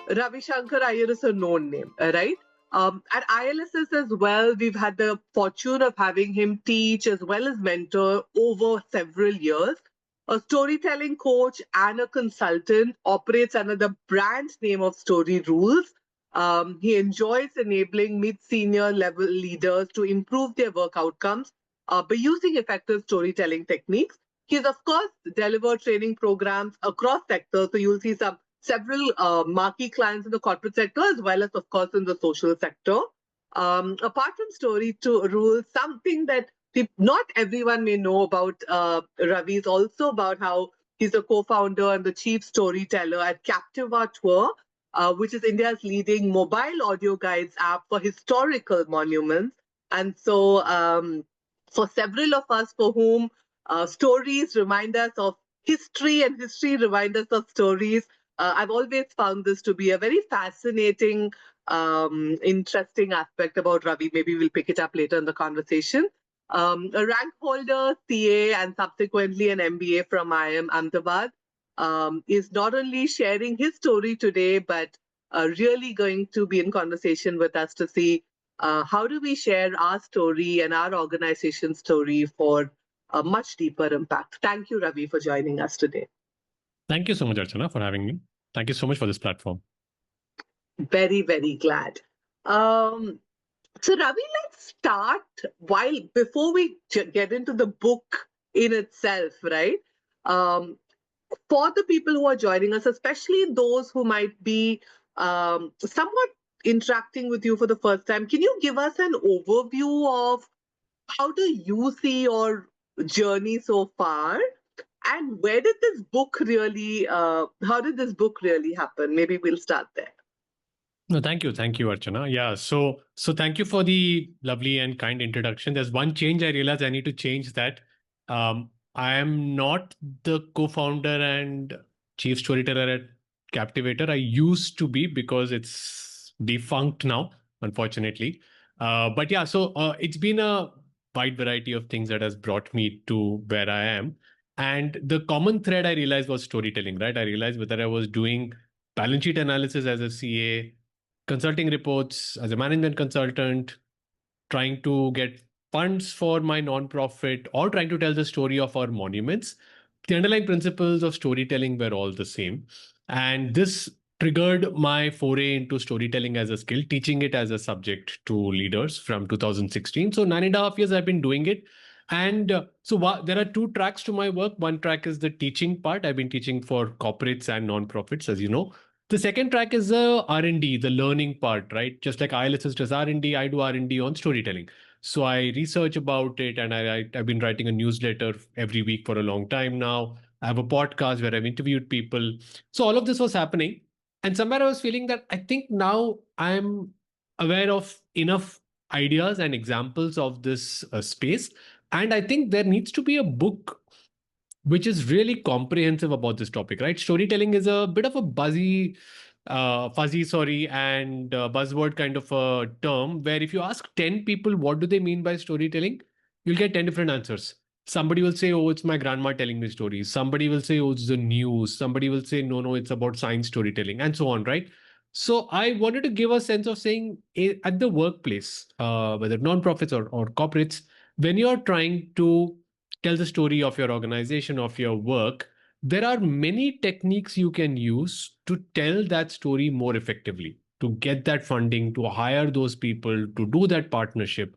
Ravishankar Iyer is a known name, right? At ILSS as well, we've had the fortune of having him teach as well as mentor over several years. A storytelling coach and a consultant, operates under the brand name of StoryRules. He enjoys enabling mid-senior level leaders to improve their work outcomes by using effective storytelling techniques. He's, of course, delivered training programs across sectors. So you'll see several marquee clients in the corporate sector as well as, of course, in the social sector. Apart from story to rules, something that not everyone may know about Ravi is also about how he's a co-founder and the chief storyteller at Captiva Tour, which is India's leading mobile audio guides app for historical monuments. And so for several of us for whom stories remind us of history and history remind us of stories, I've always found this to be a very fascinating, interesting aspect about Ravi. Maybe we'll pick it up later in the conversation. A rank holder, CA, and subsequently an MBA from IIM Ahmedabad, is not only sharing his story today, but really going to be in conversation with us to see how do we share our story and our organization story for a much deeper impact. Thank you, Ravi, for joining us today. Thank you so much, Archana, for having me. Thank you so much for this platform. Very, very glad. So Ravi, let's start before we get into the book in itself, right? For the people who are joining us, especially those who might be somewhat interacting with you for the first time, can you give us an overview of how do you see your journey so far? And where did this book really, how did this book really happen? Maybe we'll start there. No, thank you, Archana. Yeah, so thank you for the lovely and kind introduction. There's one change I realized I need to change that. I am not the co-founder and chief storyteller at Captivator. I used to be because it's defunct now, unfortunately. But yeah, so it's been a wide variety of things that has brought me to where I am. And the common thread I realized was storytelling, right? I realized whether I was doing balance sheet analysis as a CA, consulting reports as a management consultant, trying to get funds for my nonprofit, or trying to tell the story of our monuments. The underlying principles of storytelling were all the same. And this triggered my foray into storytelling as a skill, teaching it as a subject to leaders from 2016. So 9.5 years I've been doing it. And there are two tracks to my work. One track is the teaching part. I've been teaching for corporates and nonprofits, as you know. The second track is the R&D, the learning part, right? Just like ILSS does R&D, I do R&D on storytelling. So I research about it, and I've been writing a newsletter every week for a long time now. I have a podcast where I've interviewed people. So all of this was happening. And somewhere I was feeling that I think now I'm aware of enough ideas and examples of this space. And I think there needs to be a book which is really comprehensive about this topic, right? Storytelling is a bit of a fuzzy, and buzzword kind of a term where if you ask 10 people what do they mean by storytelling, you'll get 10 different answers. Somebody will say, oh, it's my grandma telling me stories. Somebody will say, oh, it's the news. Somebody will say, no, it's about science storytelling, and so on, right? So I wanted to give a sense of saying at the workplace, whether nonprofits or corporates, when you're trying to tell the story of your organization, of your work, there are many techniques you can use to tell that story more effectively, to get that funding, to hire those people, to do that partnership.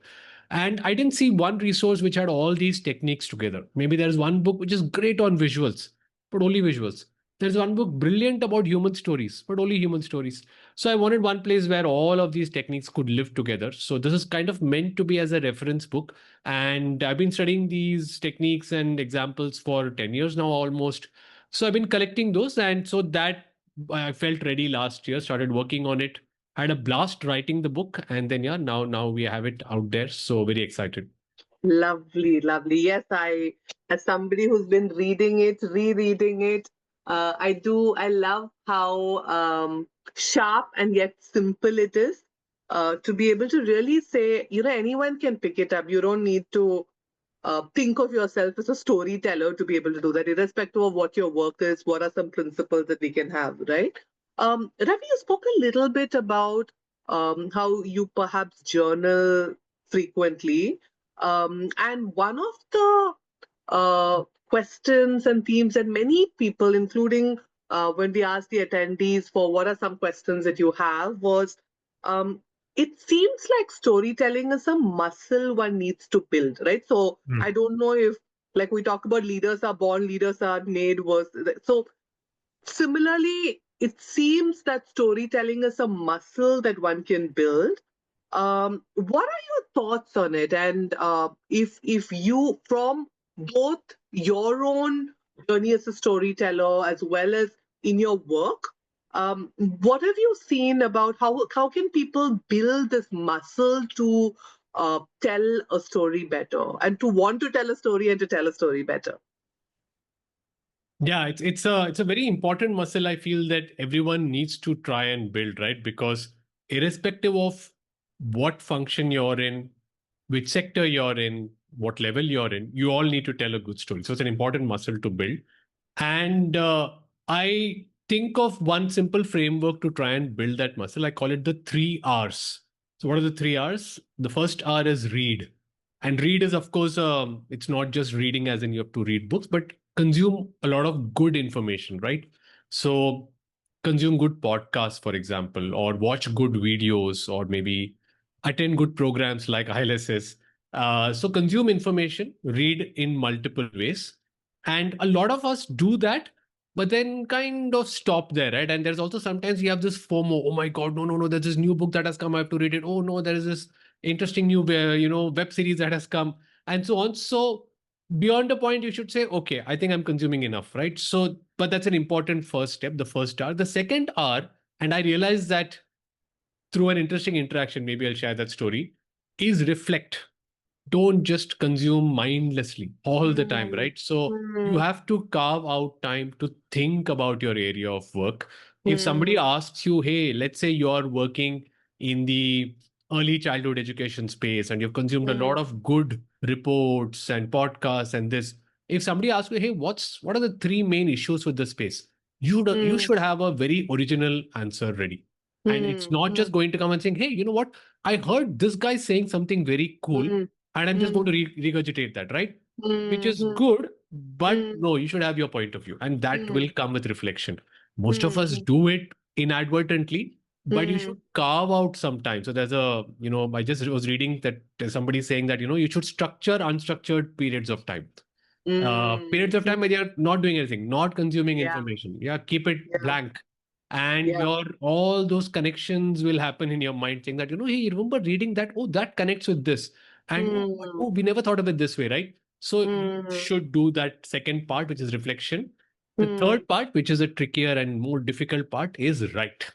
And I didn't see one resource which had all these techniques together. Maybe there's one book which is great on visuals, but only visuals. There's one book brilliant about human stories, but only human stories. So I wanted one place where all of these techniques could live together. So this is kind of meant to be as a reference book. And I've been studying these techniques and examples for 10 years now almost. So I've been collecting those. And so that I felt ready last year, started working on it, had a blast writing the book. And then, yeah, now we have it out there. So very excited. Lovely, lovely. Yes, as somebody who's been reading it, rereading it, I love how sharp and yet simple it is. To be able to really say, anyone can pick it up. You don't need to think of yourself as a storyteller to be able to do that, irrespective of what your work is. What are some principles that we can have, right? Ravi, you spoke a little bit about how you perhaps journal frequently. And one of the questions and themes that many people, including when we asked the attendees for what are some questions that you have, was um, it seems like storytelling is a muscle one needs to build, right? So Mm. I don't know if, like we talk about, leaders are born, leaders are made. Was so similarly, it seems that storytelling is a muscle that one can build. What are your thoughts on it? And if you, from both your own journey as a storyteller as well as in your work, what have you seen about how can people build this muscle to tell a story better and to want to tell a story and to tell a story better? Yeah, it's a very important muscle I feel that everyone needs to try and build, right? Because irrespective of what function you're in, which sector you're in, what level you're in, you all need to tell a good story. So it's an important muscle to build. And I think of one simple framework to try and build that muscle. I call it the 3 R's. So what are the 3 R's? The first R is read. And read is, of course, it's not just reading as in you have to read books, but consume a lot of good information, right? So consume good podcasts, for example, or watch good videos, or maybe attend good programs like ILSS. So consume information, read in multiple ways. And a lot of us do that, but then kind of stop there, right? And there's also sometimes you have this FOMO. Oh my God, no, no, no, there's this new book that has come. I have to read it. Oh no, there is this interesting new, web series that has come, and so on. So beyond the point, you should say, okay, I think I'm consuming enough, right? So, but that's an important first step, the first R. The second R, and I realized that through an interesting interaction, maybe I'll share that story, is reflect. Don't just consume mindlessly all the time, Mm, right? So you mm, have to carve out time to think about your area of work. If somebody mm, asks you, hey, let's say you're working in the early childhood education space and you've consumed a lot mm, of good reports and podcasts and this. If somebody asks you, hey, what are the three main issues with the space? You mm, should have a very original answer ready. And it's mm, not mm, just going to come and saying, hey, you know what? I heard this guy saying something very cool mm, and I'm just going mm, to regurgitate that, right? Which is mm, good, but mm, no, you should have your point of view, and that mm, will come with reflection. Most of us mm, do it inadvertently, but you should mm, carve out some time. So there's I just was reading that there's somebody saying that, you should structure unstructured periods of time. Periods mm, of time where mm. you're not doing anything, not consuming Yeah, information. Yeah, keep it yeah, blank. And yeah. your all those connections will happen in your mind saying that, hey, you remember reading that? Oh, that connects with this. And Mm, oh, we never thought of it this way, right? So you mm, should do that second part, which is reflection. The mm, third part, which is a trickier and more difficult part, is write.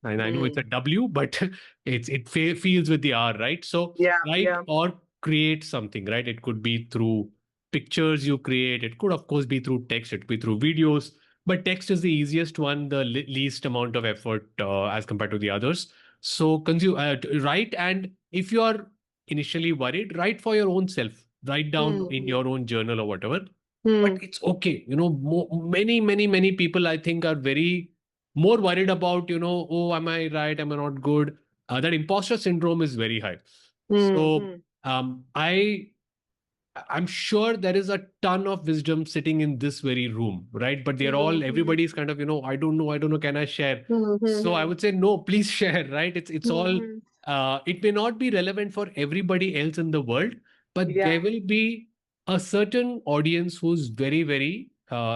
And I know it's a mm. W, but feels with the R, right? So Yeah, write yeah. or create something, right? It could be through pictures you create. It could, of course, be through text. It could be through videos. But text is the easiest one, the least amount of effort as compared to the others. So consume, write, and if you are initially worried, write for your own self. Write down in Mm, your own journal or whatever. But mm, it's okay. Many, many, many people I think are very more worried about, oh, am I right? Am I not good? That imposter syndrome is very high. mm, So mm. I'm sure there is a ton of wisdom sitting in this very room, right? But they're all, Mhm, everybody's kind of, I don't know, can I share? mhm, So I mhm, would say, no, please share, right? It's all, mhm. it may not be relevant for everybody else in the world, but Yeah. there will be a certain audience who's very, very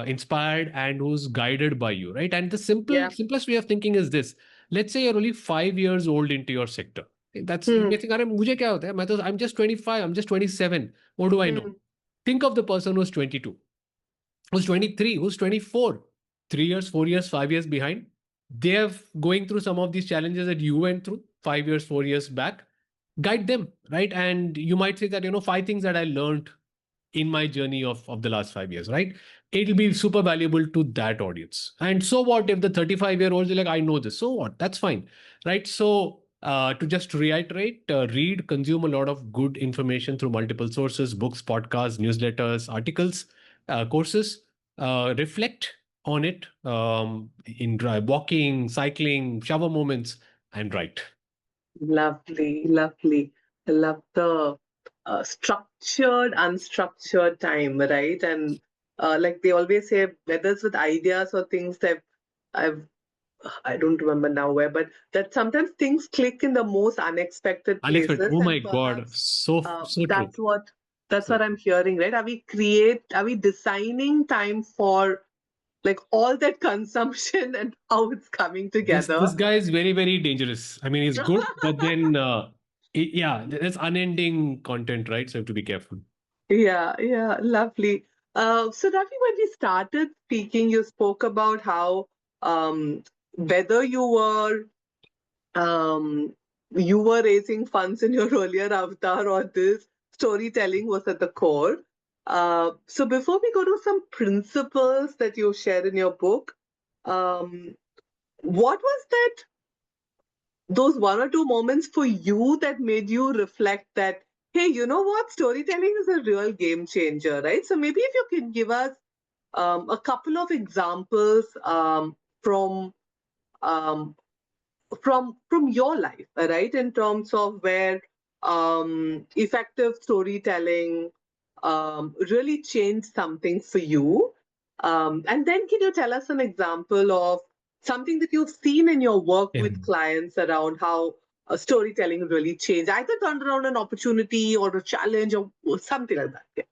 inspired and who's guided by you, right? And the Yeah. simplest way of thinking is this. Let's say you're only 5 years old into your sector. That's, you may Mm, think, "अरे, मुझे क्या होता है? I'm just 25, I'm just 27. What do I know?" mm, Think of the person who's 22, who's 23, who's 24, 3 years, 4 years, 5 years behind. They're going through some of these challenges that you went through 5 years, 4 years back. Guide them, right? And you might say that, five things that I learned in my journey of the last 5 years, right? It'll be super valuable to that audience. And so what if the 35-year-olds are like, I know this? So what? That's fine, right? So to just reiterate, read, consume a lot of good information through multiple sources, books, podcasts, newsletters, articles, courses, reflect on it, in walking, cycling, shower moments, and write. Lovely, lovely. I love the structured, unstructured time, right? And like they always say, whether it's with ideas or things that I've I don't remember now where, but that sometimes things click in the most unexpected Unexpected. places, Oh my and God. perhaps So true. that's what So I'm hearing, right? Are we designing time for like all that consumption and how it's coming this together? guy is very, very dangerous. I mean, he's good, but then yeah, there's unending content, right? So you have to be careful. Yeah, yeah, lovely. So Ravi, when we started speaking, you spoke about how whether um, you were raising funds in your earlier avatar or this storytelling was at the core. So before we go to some principles that you share in your book, um, what was that those one or two moments for you that made you reflect that, hey, you know what, storytelling is a real game changer, right? So maybe if you can give us a couple of examples from um, from your life, right, in terms of where effective storytelling really changed something for you. And then can you tell us an example of something that you've seen in your work Yeah. with clients around how storytelling really changed, either turned around an opportunity or a challenge or something like that? Yeah.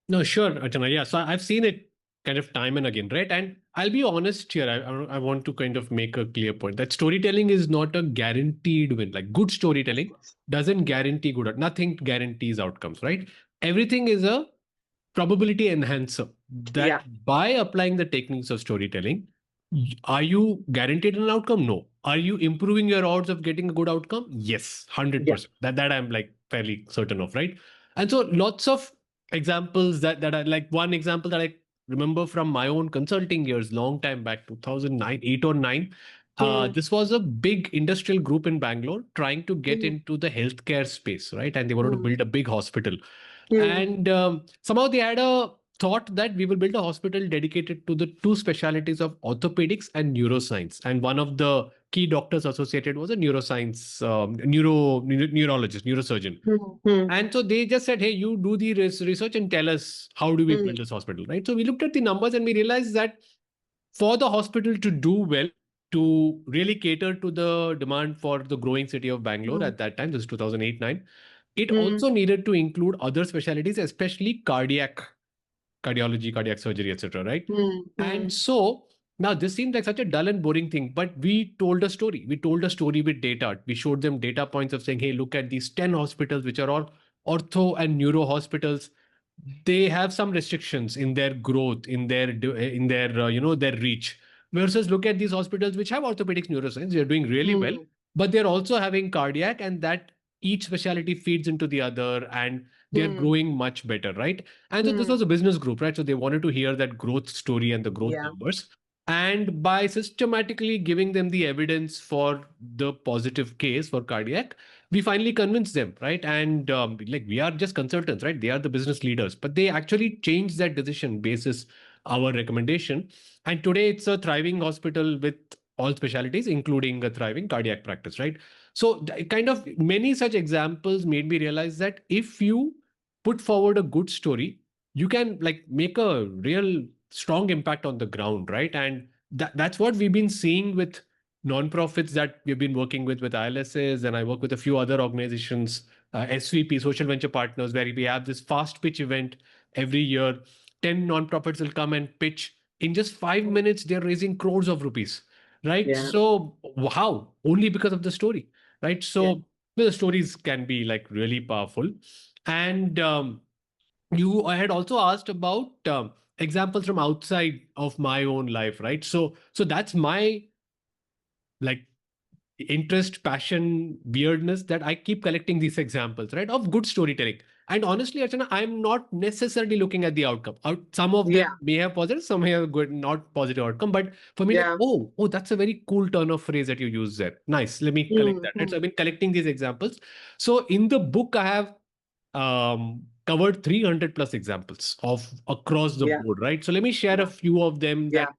No, sure, Archana. Yeah. So I've seen it kind of time and again, right? And I'll be honest here. I want to kind of make a clear point that storytelling is not a guaranteed win. Like good Of storytelling course. doesn't guarantee good, nothing guarantees outcomes, right? Everything is a probability enhancer Yeah. that by applying the techniques of storytelling, are you guaranteed an outcome? No. Are you improving your odds of getting a good outcome? Yes, Yeah. 100%. That I'm like fairly certain of, right? And so lots of examples that are like one example that I remember from my own consulting years, long time back, 2009, 8 or 9. Hmm. This was a big industrial group in Bangalore trying to get Hmm. into the healthcare space, right? And they wanted to Hmm. build a big hospital. Hmm. And somehow they had a thought that we will build a hospital dedicated to the two specialities of orthopedics and neuroscience. And one of the key doctors associated was a neuroscience, neurologist, neurosurgeon. Hmm. Hmm. And so they just said, hey, you do the research and tell us how do we Hmm. build this hospital, right? So we looked at the numbers and we realized that for the hospital to do well, to really cater to the demand for the growing city of Bangalore Hmm. at that time, this is 2008-9, it Hmm. also needed to include other specialties, especially cardiology, cardiac surgery, etc. Right? Hmm. And Hmm. so now this seemed like such a dull and boring thing, but we told a story. We told a story with data. We showed them data points of saying, hey, look at these 10 hospitals, which are all ortho and neuro hospitals. They have some restrictions in their growth, in their their reach. Versus look at these hospitals which have orthopedics, neuroscience, they're doing really well, Hmm. but they're also having cardiac, and that each specialty feeds into the other, and they're Hmm. growing much better, right? And so this Hmm. was a business group, right? So they wanted to hear that growth story and the growth Yeah. numbers. And by systematically giving them the evidence for the positive case for cardiac, we finally convinced them, right? And like we are just consultants, right? They are the business leaders, but they actually changed that decision basis our recommendation. And today it's a thriving hospital with all specialties, including a thriving cardiac practice, right? So kind of many such examples made me realize that if you put forward a good story, you can like make a real strong impact on the ground, right? And that's what we've been seeing with nonprofits that we've been working with ILSs, and I work with a few other organizations, SVP, Social Venture Partners, where we have this fast pitch event every year. 10 nonprofits will come and pitch. In just 5 minutes, they're raising crores of rupees, right? Yeah. So how? Only because of the story, right? Yeah. So the stories can be like really powerful. And you I had also asked about examples from outside of my own life, right? So that's my like interest, passion, weirdness that I keep collecting these examples, right, of good storytelling. And honestly, Archana, I'm not necessarily looking at the outcome. Some of Yeah. them may have positive, some may have good, not positive outcome. But for me, like, Yeah. oh, that's a very cool turn of phrase that you use there. Nice. Let me collect Hmm. that. Right. So Hmm. I've been collecting these examples. So in the book, I have covered 300 plus examples of across the Yeah. board, right? So let me share a Yeah. few of them Yeah. that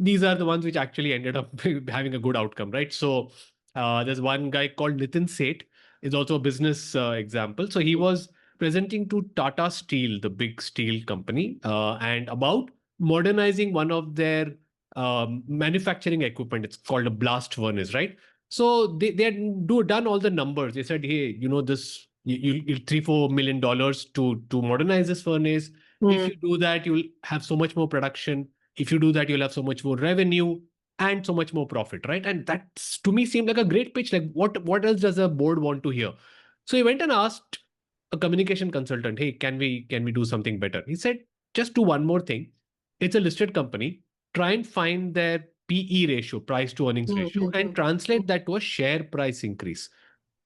these are the ones which actually ended up having a good outcome, right? So there's one guy called Nitin Seth, is also a business example. So he was presenting to Tata Steel, the big steel company, and about modernizing one of their manufacturing equipment. It's called a blast furnace, right? So they had done all the numbers. They said, hey, this you $3-4 million to modernize this furnace. If Mm, you do that, you'll have so much more production. If you do that, you'll have so much more revenue and so much more profit, right? And that to me seemed like a great pitch. Like what else does a board want to hear? So he went and asked a communication consultant, hey, can we do something better? He said, just do one more thing. It's a listed company. Try and find their PE ratio, price to earnings mm, ratio, mm, and mm, translate that to a share price increase.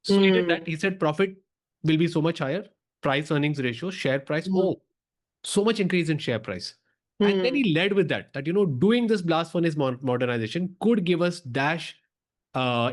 So he did that. mm, He said profit will be so much higher, price earnings ratio, share price. mm, Oh, so much increase in share price. And then mm. he led with that doing this blast furnace modernization could give us dash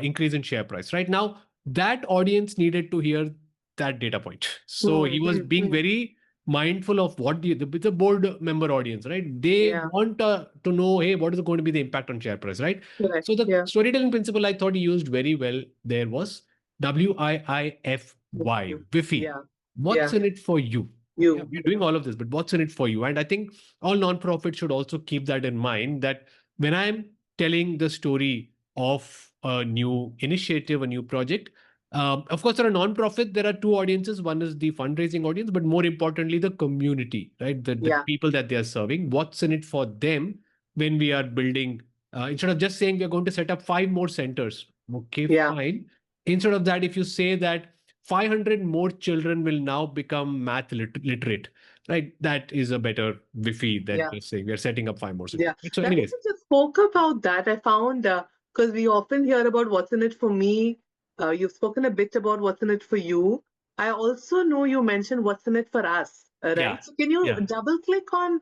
increase in share price. Right now, that audience needed to hear that data point. So he Mm, was mm, being mm. very mindful of what the board member audience, right? They Yeah. want to know, hey, what is going to be the impact on share price, right? Correct. So the Yeah. storytelling principle I thought he used very well there was WIIFY, Mm. Wifi. Yeah. What's Yeah. in it for you? Yeah, You. we're Yeah. doing all of this, but what's in it for you? And I think all nonprofits should also keep that in mind that when I'm telling the story of a new initiative, a new project, of course, there are nonprofit, there are two audiences. One is the fundraising audience, but more importantly, the community, right? The Yeah. people that they are serving. What's in it for them when we are building? Instead of just saying we're going to set up 5 more centers, okay, Yeah. fine. Instead of that, if you say that 500 more children will now become math literate, right? That is a better Wi-Fi than Yeah. just saying we are setting up 5 more centers. Yeah. So, Now, if anyways, you just spoke about that, I found because we often hear about what's in it for me. You've spoken a bit about what's in it for you. I also know you mentioned what's in it for us, yeah, right? So, can you yeah, double click on,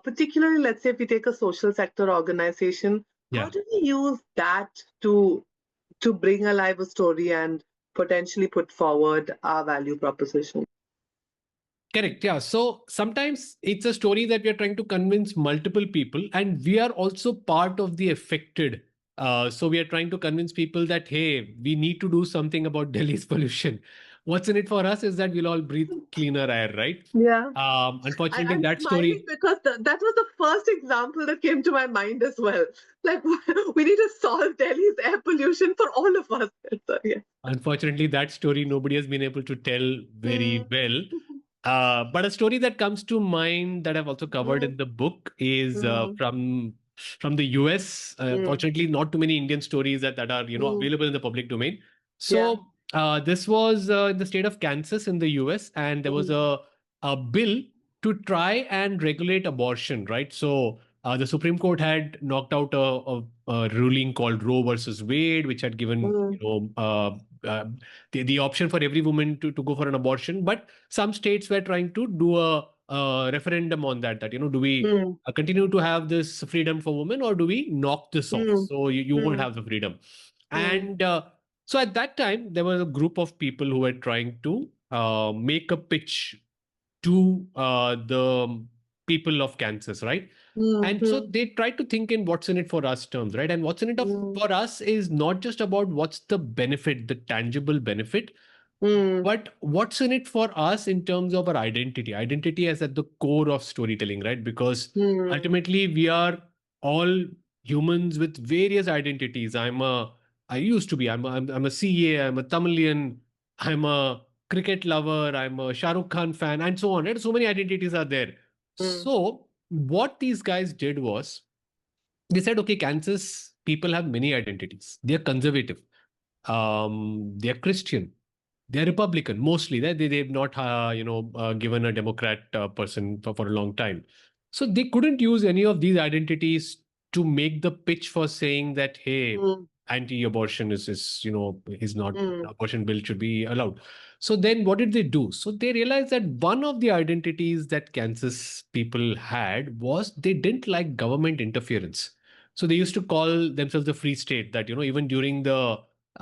particularly, let's say, if we take a social sector organization, how yeah. do we use that to bring alive a story and potentially put forward our value proposition? Correct. Yeah. So sometimes it's a story that we are trying to convince multiple people, and we are also part of the affected. So we are trying to convince people that, hey, we need to do something about Delhi's pollution. What's in it for us is that we'll all breathe cleaner air, right? Yeah. Unfortunately, I'm that smiling story. because that was the first example that came to my mind as well. Like, we need to solve Delhi's air pollution for all of us. So, yeah. Unfortunately, that story nobody has been able to tell very Mm, well. But a story that comes to mind that I've also covered mm, in the book is mm, from the US. mm, Fortunately, not too many Indian stories that are mm. available in the public domain. Yeah. So this was in the state of Kansas in the US, and there was Mm, a bill to try and regulate abortion. Right. So the Supreme Court had knocked out a ruling called Roe versus Wade, which had given mm, the option for every woman to go for an abortion. But some states were trying to do a referendum on that. That do we mm, continue to have this freedom for women, or do we knock this off? mm, So you won't mm, have the freedom. mm, And so at that time, there was a group of people who were trying to make a pitch to the people of Kansas, right? mm, And so mm, they try to think in what's in it for us terms, right? And what's in it mm, for us is not just about what's the benefit, the tangible benefit, mm, but what's in it for us in terms of our identity? Identity is at the core of storytelling, right? Because mm, ultimately we are all humans with various identities. I used to be, I'm a CA, I'm a Tamilian, I'm a cricket lover, I'm a Shah Rukh Khan fan, and so on. Right? So many identities are there. mm, So what these guys did was they said, okay, Kansas people have many identities. They're conservative. They're Christian, they're Republican mostly. They've not given a Democrat person for a long time. So they couldn't use any of these identities to make the pitch for saying that, hey, mm, anti-abortion is not, mm, abortion bill should be allowed. So then what did they do? So they realized that one of the identities that Kansas people had was they didn't like government interference. So they used to call themselves the free state, that even during the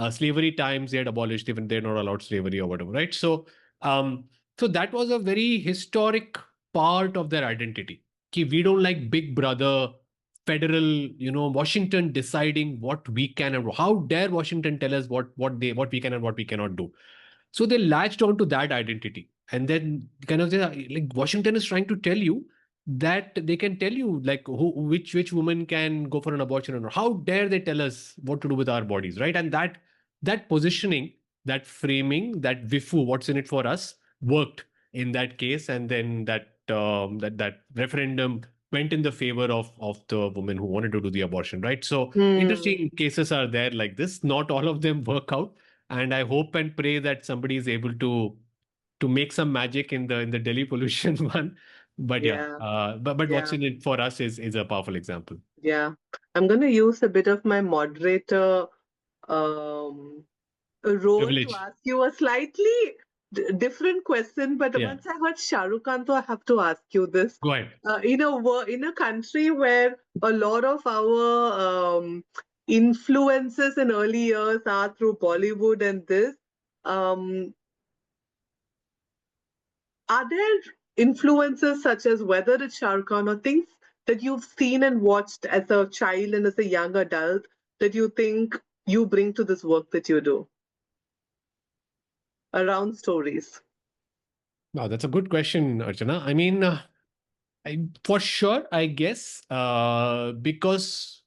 slavery times they had abolished, even they're not allowed slavery or whatever, right? So So that was a very historic part of their identity. Ki we don't like Big Brother, federal, Washington deciding what we can and how dare Washington tell us what we can and what we cannot do. So they latched onto that identity, and then kind of like Washington is trying to tell you that they can tell you like which woman can go for an abortion or not. How dare they tell us what to do with our bodies, right? And that positioning, that framing, that wifu, what's in it for us, worked in that case, and then that referendum went in the favor of the woman who wanted to do the abortion, right? So Hmm. interesting cases are there like this. Not all of them work out, and I hope and pray that somebody is able to make some magic in the Delhi pollution one. But yeah, Yeah. but what's Yeah. in it for us is a powerful example. Yeah. I'm going to use a bit of my moderator um, role to Privilege. ask you a slightly different question. But Yeah, once I heard Shah Rukh Khan, so I have to ask you this. go ahead. In a country where a lot of our influences in early years are through Bollywood and this, um, are there influences such as whether it's Shah Rukh Khan or things that you've seen and watched as a child and as a young adult that you think you bring to this work that you do around stories? Wow, that's a good question, Archana. I mean, for sure, I guess, because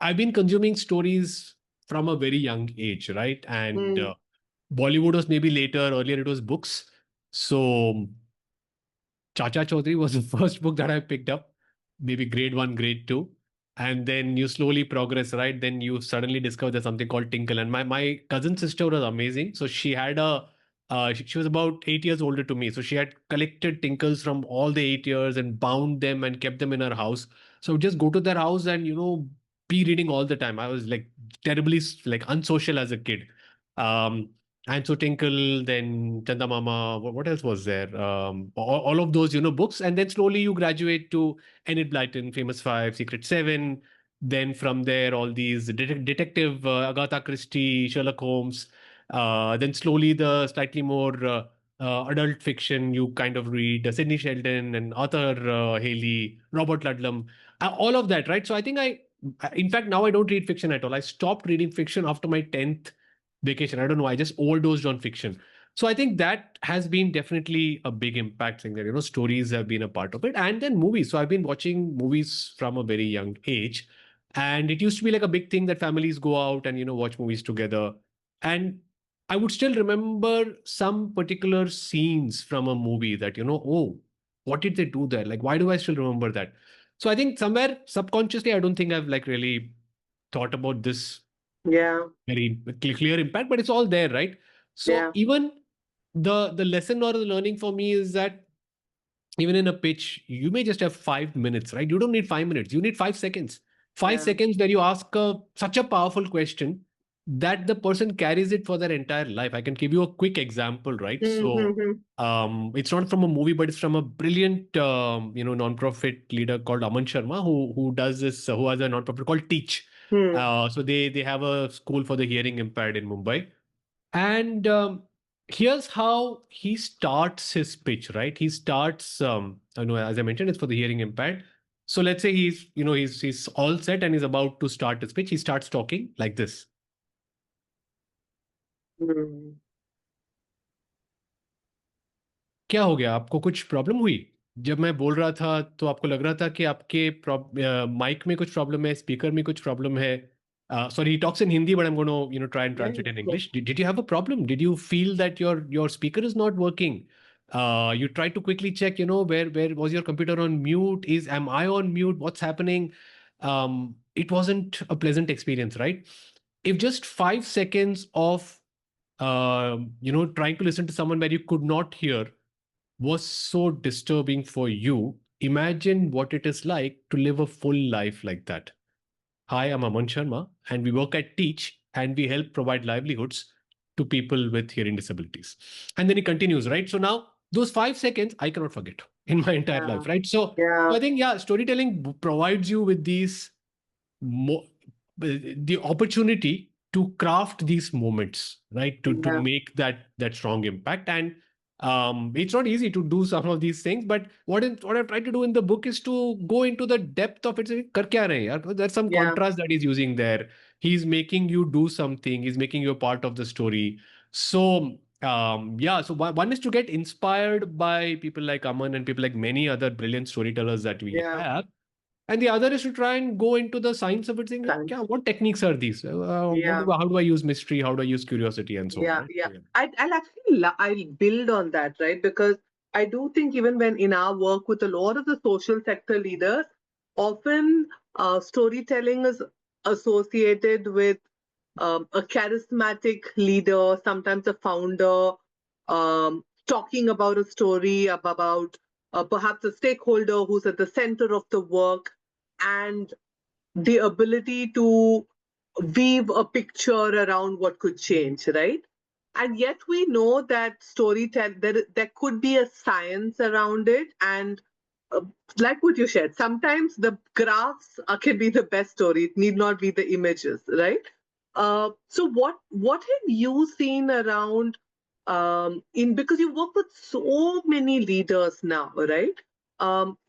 I've been consuming stories from a very young age, right? And Mm, Bollywood was maybe later. Earlier, it was books. So Chacha Chaudhary was the first book that I picked up, maybe grade one, grade two. And then you slowly progress, right? Then you suddenly discover there's something called Tinkle. And my cousin sister was amazing. So she had she was about 8 years older to me. So she had collected Tinkles from all the 8 years and bound them and kept them in her house. So I would just go to their house and, be reading all the time. I was like terribly like unsocial as a kid. Um, and so Tinkle, then Chanda Mama, what else was there? All of those, books. And then slowly you graduate to Enid Blyton, Famous Five, Secret Seven. Then from there, all these detective, Agatha Christie, Sherlock Holmes. Then slowly the slightly more adult fiction you kind of read, Sidney Sheldon and Arthur Haley, Robert Ludlum, all of that, right? So I think in fact, now I don't read fiction at all. I stopped reading fiction after my 10th vacation. I don't know. I just overdosed on fiction. So I think that has been definitely a big impact thing that, stories have been a part of it. And then movies. So I've been watching movies from a very young age. And it used to be like a big thing that families go out and, watch movies together. And I would still remember some particular scenes from a movie that, oh, what did they do there? Like, why do I still remember that? So I think somewhere subconsciously, I don't think I've like really thought about this yeah, very clear impact, but it's all there, right? So yeah, even the lesson or the learning for me is that even in a pitch, you may just have 5 minutes, right? You don't need 5 minutes. You need 5 seconds. Five yeah. seconds where you ask such a powerful question that the person carries it for their entire life. I can give you a quick example, right? So Mm-hmm. it's not from a movie, but it's from a brilliant, nonprofit leader called Aman Sharma, who does this, who has a nonprofit called Teach. Hmm. So they have a school for the hearing impaired in Mumbai, and here's how he starts his pitch, right? He starts, I know, as I mentioned, it's for the hearing impaired. So let's say he's all set and he's about to start his pitch. He starts talking like this. Hmm. क्या हो गया? आपको कुछ problem हुई? जब मैं बोल रहा था तो आपको लग रहा था कि आपके माइक में कुछ प्रॉब्लम है, स्पीकर में कुछ प्रॉब्लम है. Sorry, he talks in Hindi, but I'm going to try and Yeah, translate in yeah. English. Did you have a problem? Did you feel that your speaker is not working? You tried to quickly check, where was your computer on mute? Am I on mute? What's happening? It wasn't a pleasant experience, right? If just 5 seconds of trying to listen to someone where you could not hear was so disturbing for you, imagine what it is like to live a full life like that. Hi, I'm Aman Sharma, and we work at Teach, and we help provide livelihoods to people with hearing disabilities. And then he continues, right? So now, those 5 seconds, I cannot forget in my entire Yeah, life, right? So yeah. I think, yeah, storytelling provides you with these mo- the opportunity to craft these moments, right? To Yeah. make that strong impact. And It's not easy to do some of these things, but what I've tried to do in the book is to go into the depth of it. Kar kya rahe yaar? There's some Yeah. contrast that he's using there. He's making you do something. He's making you a part of the story. So yeah, so one is to get inspired by people like Aman and people like many other brilliant storytellers that we Yeah. have. And the other is to try and go into the science of it, saying, like, Thanks. yeah, what techniques are these? Yeah. How do I use mystery? How do I use curiosity and so on, Yeah, right? yeah. So, yeah. I'll actually I'll build on that, right? Because I do think even when in our work with a lot of the social sector leaders, often storytelling is associated with a charismatic leader, sometimes a founder, talking about a story about perhaps a stakeholder who's at the center of the work, and the ability to weave a picture around what could change, right? And yet we know that storytelling, there could be a science around it. And uh, like what you shared, sometimes the graphs can be the best story. It need not be the images, right? So what have you seen around in because you work with so many leaders now, right?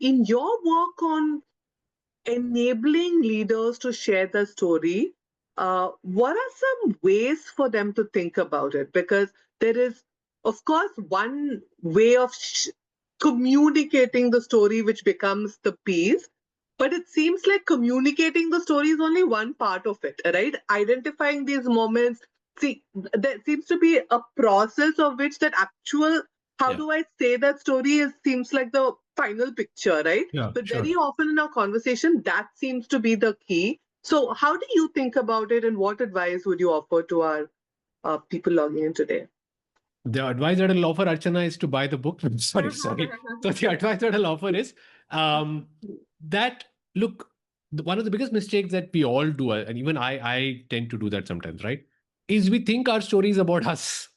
In your work on enabling leaders to share the story, what are some ways for them to think about it? Because there is, of course, one way of communicating the story, which becomes the piece. But it seems like communicating the story is only one part of it, right? Identifying these moments. See, there seems to be a process of which that actual, how Yeah. do I say that story is seems like the final picture, right? Yeah, But sure. very often in our conversation, that seems to be the key. So, how do you think about it, and what advice would you offer to our people logging in today? The advice that I'll offer Archana is to buy the book. Sorry. So the advice that I'll offer is that look, one of the biggest mistakes that we all do, and even I tend to do that sometimes, right? Is we think our story is about us.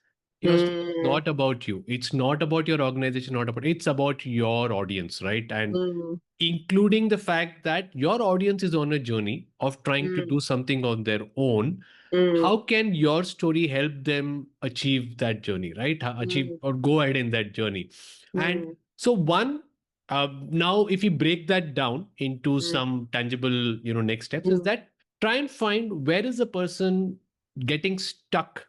Your story is Mm, not about you. It's not about your organization, not about it's about your audience, right? And mm, including the fact that your audience is on a journey of trying to mm, do something on their own. mm, How can your story help them achieve that journey, right? Achieve mm, or go ahead in that journey. And mm, so one, now if you break that down into mm, some tangible, next steps, is mm, that try and find where is the person getting stuck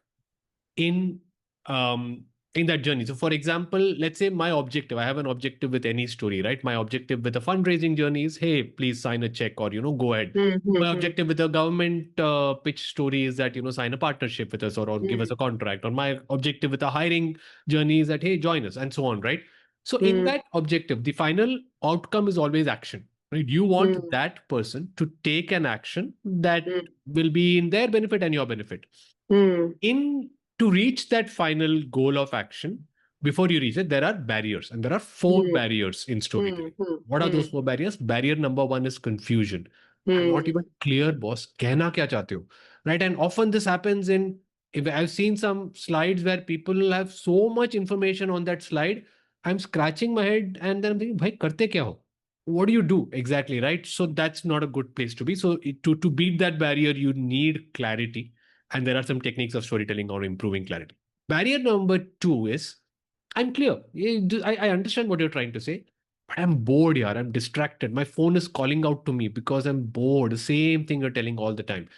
in um in that journey. So for example, let's say my objective, I have an objective with any story, right? My objective with a fundraising journey is, hey, please sign a check or go ahead. mm, My mm, objective with a government pitch story is that sign a partnership with us, or give us mm, a contract. Or my objective with a hiring journey is that, hey, join us, and so on, right? So in mm, that objective, the final outcome is always action, right? You want mm, that person to take an action that mm, will be in their benefit and your benefit. mm, In To reach that final goal of action, before you reach it, there are barriers, and there are four mm, barriers in mm, storytelling. mm, What are those mm, four barriers? Barrier number one is confusion. I'm not mm, even clear, boss. कहना क्या चाहते हो? Right? And often this happens in, if I've seen some slides where people have so much information on that slide, I'm scratching my head and then I'm thinking, भाई करते क्या हो? What do you do exactly, right? So that's not a good place to be. So to beat that barrier, you need clarity, and there are some techniques of storytelling or improving clarity. Barrier number two is, I'm clear. I understand what you're trying to say, but I'm bored here. I'm distracted. My phone is calling out to me because I'm bored. The same thing you're telling all the time.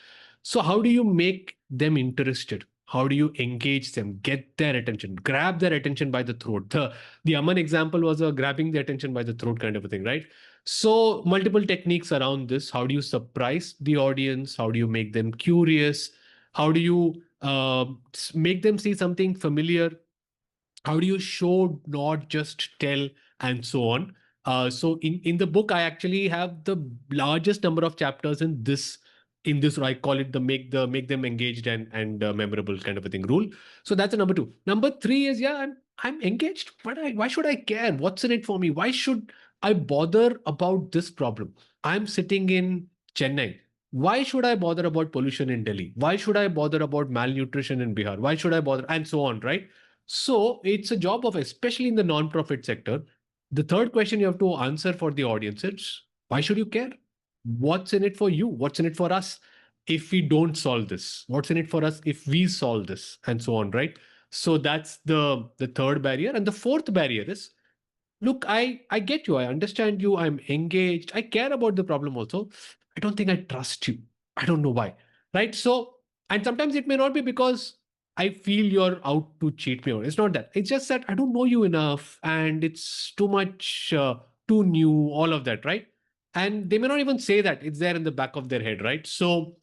So, how do you make them interested? How do you engage them, get their attention, grab their attention by the throat? The Aman example was a grabbing the attention by the throat kind of a thing, right? So, multiple techniques around this. How do you surprise the audience? How do you make them curious? How do you make them see something familiar? How do you show, not just tell, and so on? So in the book, I actually have the largest number of chapters in this. I call it the make them engaged and memorable kind of a thing rule. So that's a number two. Number three is, yeah, I'm engaged, but why should I care? What's in it for me? Why should I bother about this problem? I'm sitting in Chennai. Why should I bother about pollution in Delhi? Why should I bother about malnutrition in Bihar? Why should I bother? And so on, right? So it's a job of, especially in the non-profit sector. The third question you have to answer for the audience is, why should you care? What's in it for you? What's in it for us if we don't solve this? What's in it for us if we solve this? And so on, right? So that's the third barrier. And the fourth barrier is, look, I get you, I understand you, I'm engaged, I care about the problem also. I don't think I trust you. I don't know why. Right? So, and sometimes it may not be because I feel you're out to cheat me, or it's not that. It's just that I don't know you enough and it's too much, too new, all of that, right? And they may not even say that. It's there in the back of their head, right? So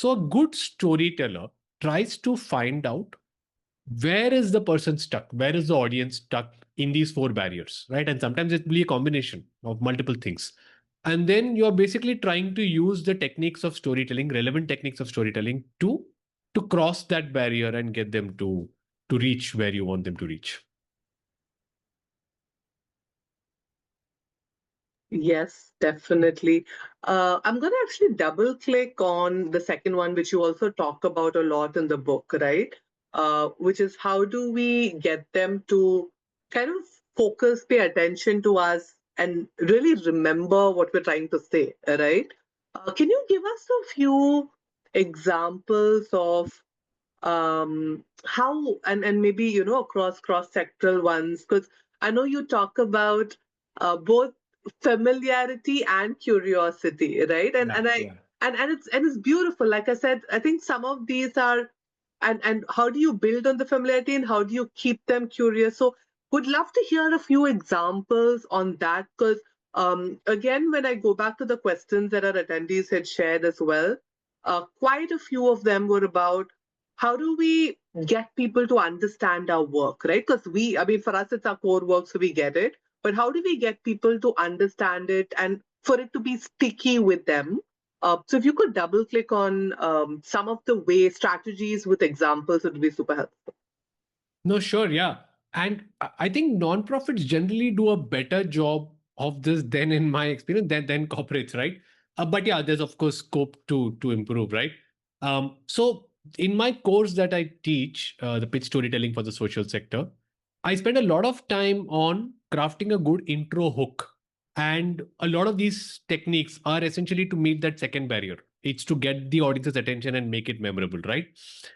a good storyteller tries to find out, where is the person stuck, where is the audience stuck in these four barriers, right? And sometimes it will be a combination of multiple things. And then you're basically trying to use the techniques of storytelling, relevant techniques of storytelling, to cross that barrier and get them to reach where you want them to reach. Yes, definitely. I'm going to actually double click on the second one, which you also talk about a lot in the book, right? Which is how do we get them to kind of focus, pay attention to us, and really remember what we're trying to say, right? Can you give us a few examples of how and maybe cross sectoral ones, because I know you talk about both familiarity and curiosity, right? and Yeah, and I yeah. and it's beautiful. Like I said, I think some of these are, and how do you build on the familiarity and how do you keep them curious? So would love to hear a few examples on that, because again, when I go back to the questions that our attendees had shared as well, quite a few of them were about how do we get people to understand our work, right? Because I mean, for us, it's our core work, so we get it. But how do we get people to understand it and for it to be sticky with them? So if you could double click on some of the way strategies with examples, it would be super helpful. No, sure, yeah. And I think nonprofits generally do a better job of this than, in my experience, than corporates, right? But yeah, there's of course scope to improve, right? So in my course that I teach, the pitch storytelling for the social sector, I spend a lot of time on crafting a good intro hook. And a lot of these techniques are essentially to meet that second barrier. It's to get the audience's attention and make it memorable, right?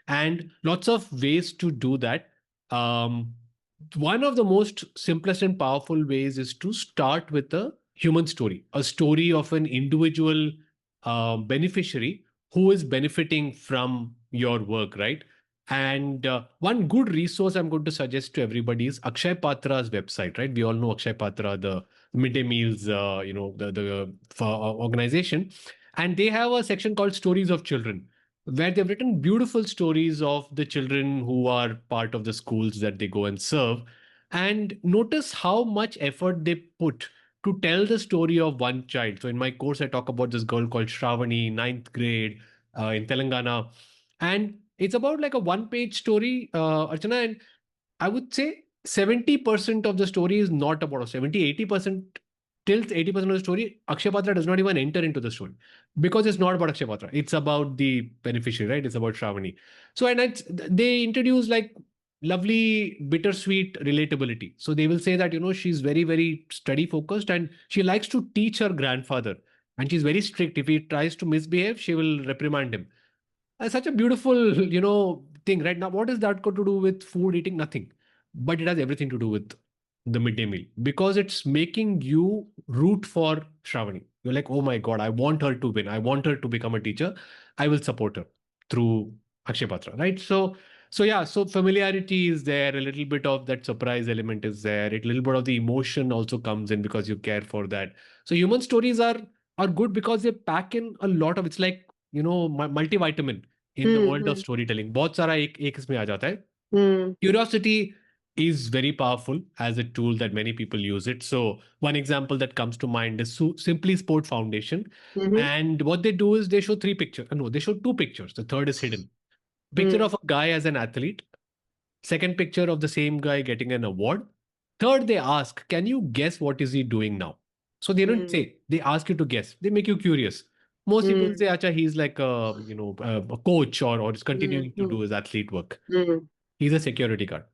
And lots of ways to do that. um, One of the most simplest and powerful ways is to start with a human story, a story of an individual beneficiary who is benefiting from your work, right? And one good resource I'm going to suggest to everybody is Akshay Patra's website, right? We all know Akshay Patra, the midday meals, the organization, and they have a section called Stories of Children, where they've written beautiful stories of the children who are part of the schools that they go and serve. And notice how much effort they put to tell the story of one child. So in my course, I talk about this girl called Shravani, ninth grade, in Telangana. And it's about like a one-page story, Archana. And I would say 70% of the story is not about, or 70, 80%, till 80% of the story, Akshay Patra does not even enter into the story because it's not about Akshay Patra. It's about the beneficiary, right? It's about Shravani. So, and they introduce like lovely, bittersweet relatability. So they will say that, she's very, very study focused and she likes to teach her grandfather. And she's very strict. If he tries to misbehave, she will reprimand him. Such a beautiful, thing, right? Now, what is that got to do with food, eating? Nothing. But it has everything to do with the midday meal because it's making you root for Shravani. You're like, oh my God, I want her to win. I want her to become a teacher. I will support her through Akshay Patra, right? So yeah, so familiarity is there. A little bit of that surprise element is there. A little bit of the emotion also comes in because you care for that. So human stories are good because they pack in a lot of. It's like multivitamin in the world of Hmm. storytelling. बहुत सारा एक इसमें आ जाता है. Hmm. Curiosity is very powerful as a tool that many people use it. So one example that comes to mind is Simply Sport Foundation. Hmm. And what they do is they show three pictures. No, they show two pictures. The third is hidden. Picture Hmm. of a guy as an athlete. Second picture of the same guy getting an award. Third, they ask, can you guess what is he doing now? So they don't Hmm. say, they ask you to guess. They make you curious. Most people Hmm. say, Acha, he's like a coach or is Hmm. continuing to Hmm. do his athlete work. Hmm. He's a security guard.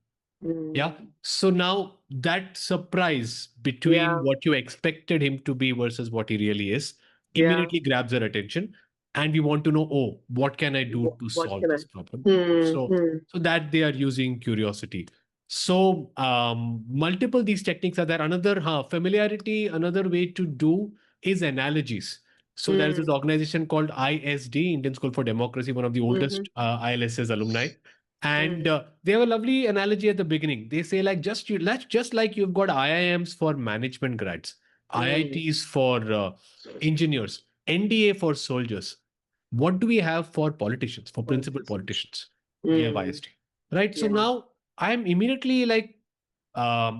Yeah. Hmm. So now that surprise between Yeah. what you expected him to be versus what he really is Yeah. immediately grabs your attention. and we want to know, oh, what can I do to What solve can I? this problem? Hmm. So Hmm. so that they are using curiosity. So multiple these techniques are there. Another familiarity, another way to do is analogies. So there is this Hmm. organization called ISD, Indian School for Democracy, one of the Hmm. oldest ILSS alumni. And Hmm. they have a lovely analogy at the beginning. They say like just like you've got IIMs for management grads, Hmm. IITs for engineers, NDA for soldiers. What do we have for politicians, for principal Politicians. politicians? We have Hmm. ISD, right? So Yeah. now I'm immediately like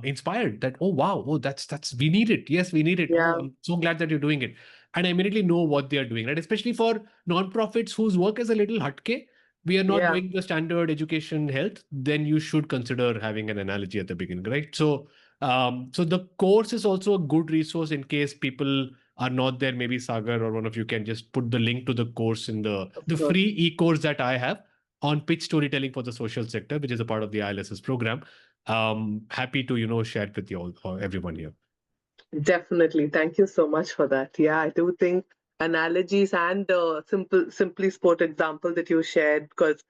inspired that, oh wow, oh that's we need it. Yes, we need it. Oh, Yeah. I'm so glad that you're doing it, and I immediately know what they are doing, right? Especially for nonprofits whose work is a little hatke. We are not Yeah. doing the standard education health. Then you should consider having an analogy at the beginning, right? So, so the course is also a good resource in case people are not there. Maybe Sagar or one of you can just put the link to the course in Of the course. free e-course that I have on pitch storytelling for the social sector, which is a part of the ILSS program. Happy to share it with you all, everyone here. Definitely. Thank you so much for that. Yeah, I do think analogies and the simply sport example that you shared, because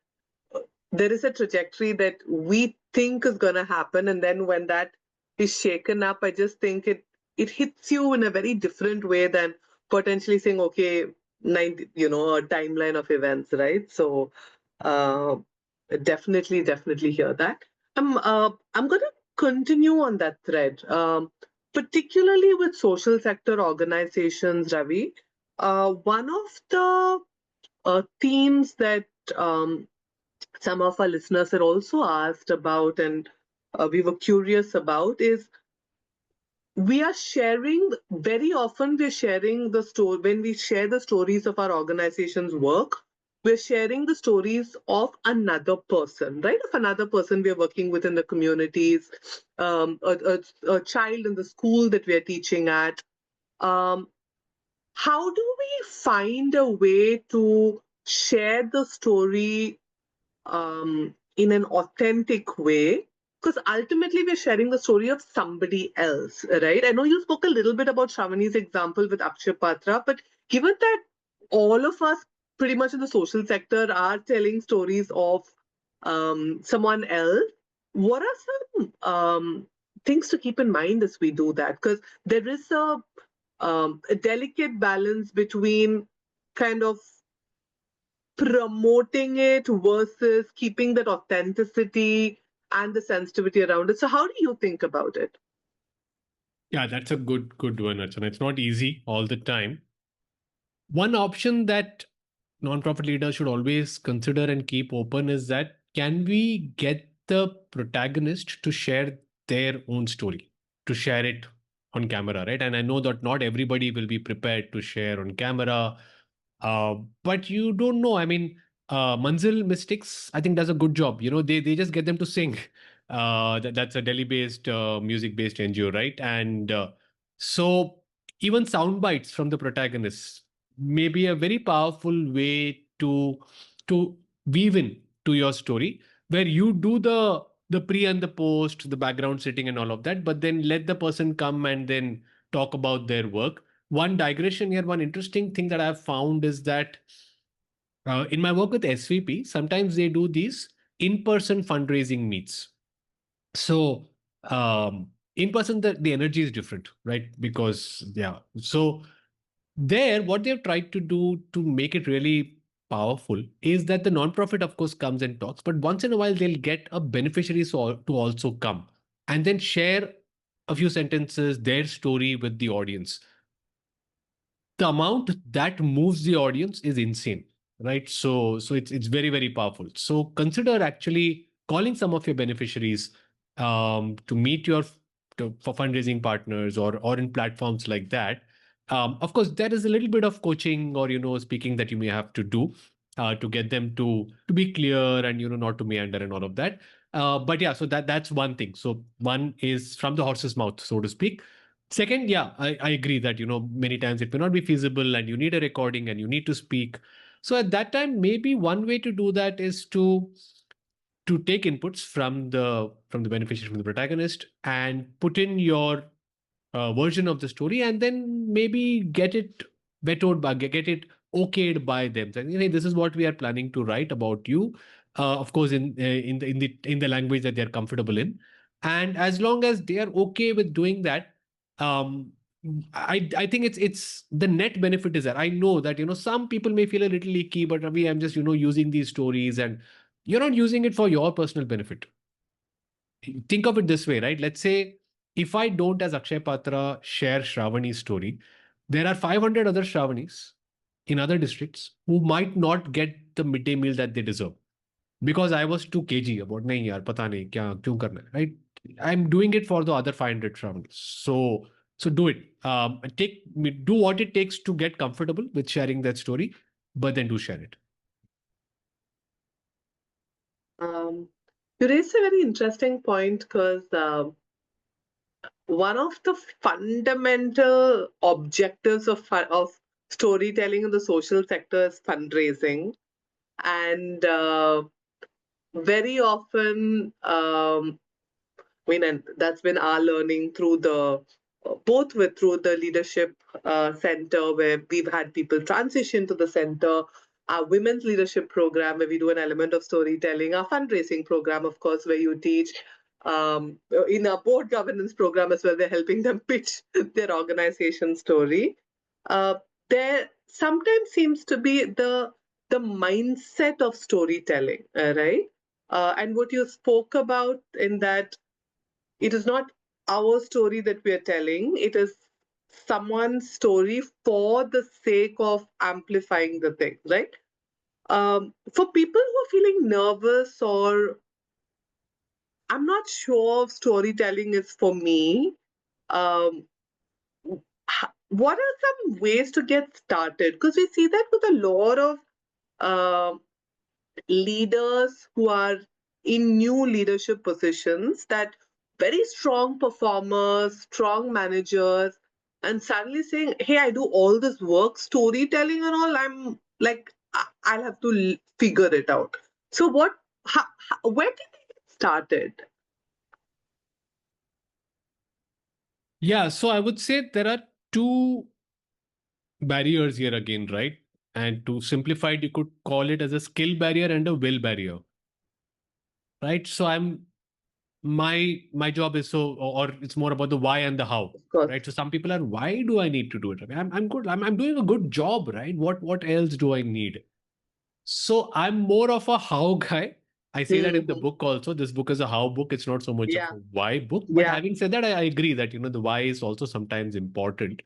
there is a trajectory that we think is going to happen, and then when that is shaken up, I just think it hits you in a very different way than potentially saying, okay, 90, a timeline of events, right? So uh, definitely hear that. I'm going to continue on that thread, particularly with social sector organizations, Ravi. One of the themes that um, some of our listeners had also asked about, and we were curious about, is we are sharing very often, we're sharing the story. When we share the stories of our organization's work, we're sharing the stories of another person, right? Of another person we're working with in the communities, a child in the school that we're teaching at. um, how do we find a way to share the story in an authentic way? Because ultimately, we're sharing the story of somebody else, right? I know you spoke a little bit about Shravani's example with Akshay Patra, but given that all of us, pretty much in the social sector, are telling stories of someone else, what are some things to keep in mind as we do that? Because there is a delicate balance between kind of promoting it versus keeping that authenticity and the sensitivity around it. So how do you think about it? Yeah, that's a good one, Archana. It's not easy all the time. One option that nonprofit leaders should always consider and keep open is that can we get the protagonist to share their own story, to share it on camera, right? And I know that not everybody will be prepared to share on camera, but you don't know. I mean, Manzil Mystics, I think, does a good job. They just get them to sing. That's a Delhi-based, music-based NGO, right? And so even sound bites from the protagonists may be a very powerful way to weave in to your story, where you do the pre and the post, the background setting and all of that, but then let the person come and then talk about their work. One digression here, one interesting thing that I've found is that in my work with SVP, sometimes they do these in-person fundraising meets. So in person, the energy is different, right? Because yeah, so there, what they've tried to do to make it really powerful is that the nonprofit, of course, comes and talks, but once in a while they'll get a beneficiary to also come and then share a few sentences, their story with the audience. The amount that moves the audience is insane, right? So it's very powerful. So consider actually calling some of your beneficiaries to meet for fundraising partners or in platforms like that. Of course, there is a little bit of coaching or speaking that you may have to do to get them to be clear and not to meander and all of that. But yeah, so that's one thing. So one is from the horse's mouth, so to speak. Second, yeah, I agree that, many times it may not be feasible and you need a recording and you need to speak. So at that time, maybe one way to do that is to take inputs from the beneficiary, from the protagonist, and put in your version of the story, and then maybe get it vetoed by get it okayed by them, saying, hey, this is what we are planning to write about you, of course, in the language that they're comfortable in. And as long as they are okay with doing that, um, I think it's the net benefit is that I know that some people may feel a little leaky, but Ravi, I'm just using these stories, and you're not using it for your personal benefit. Think of it this way, right? Let's say if I don't, as Akshay Patra, share Shravani's story, there are 500 other Shravanis in other districts who might not get the midday meal that they deserve because I was too cagey about nahi yaar, pata nahi kya kyun karna hai, right? I'm doing it for the other 500 Shravanis. So do it. Do what it takes to get comfortable with sharing that story, but then do share it. You raised a very interesting point because one of the fundamental objectives of storytelling in the social sector is fundraising, and very often, and that's been our learning through through the leadership center, where we've had people transition to the center, our women's leadership program, where we do an element of storytelling, our fundraising program, of course, where you teach, in our board governance program as well, we're helping them pitch their organization story. Uh, there sometimes seems to be the mindset of storytelling, right? And what you spoke about in that, it is not our story that we are telling, it is someone's story for the sake of amplifying the thing, right? For people who are feeling nervous or I'm not sure if storytelling is for me, um, what are some ways to get started? Because we see that with a lot of leaders who are in new leadership positions, that very strong performers, strong managers, and suddenly saying, hey, I do all this work, storytelling and all, I'm like, I'll have to figure it out. So where did they get started? Yeah, so I would say there are two barriers here again, right? And to simplify it, you could call it as a skill barrier and a will barrier, right? So my job is or it's more about the why and the how, Of course. right? So some people are, why do I need to do it? I mean, I'm good. I'm doing a good job, right? What else do I need? So I'm more of a how guy. I say that in the Mhm. book also. This book is a how book. It's not so much of Yeah, a why book. But yeah. having said that, I agree that the why is also sometimes important.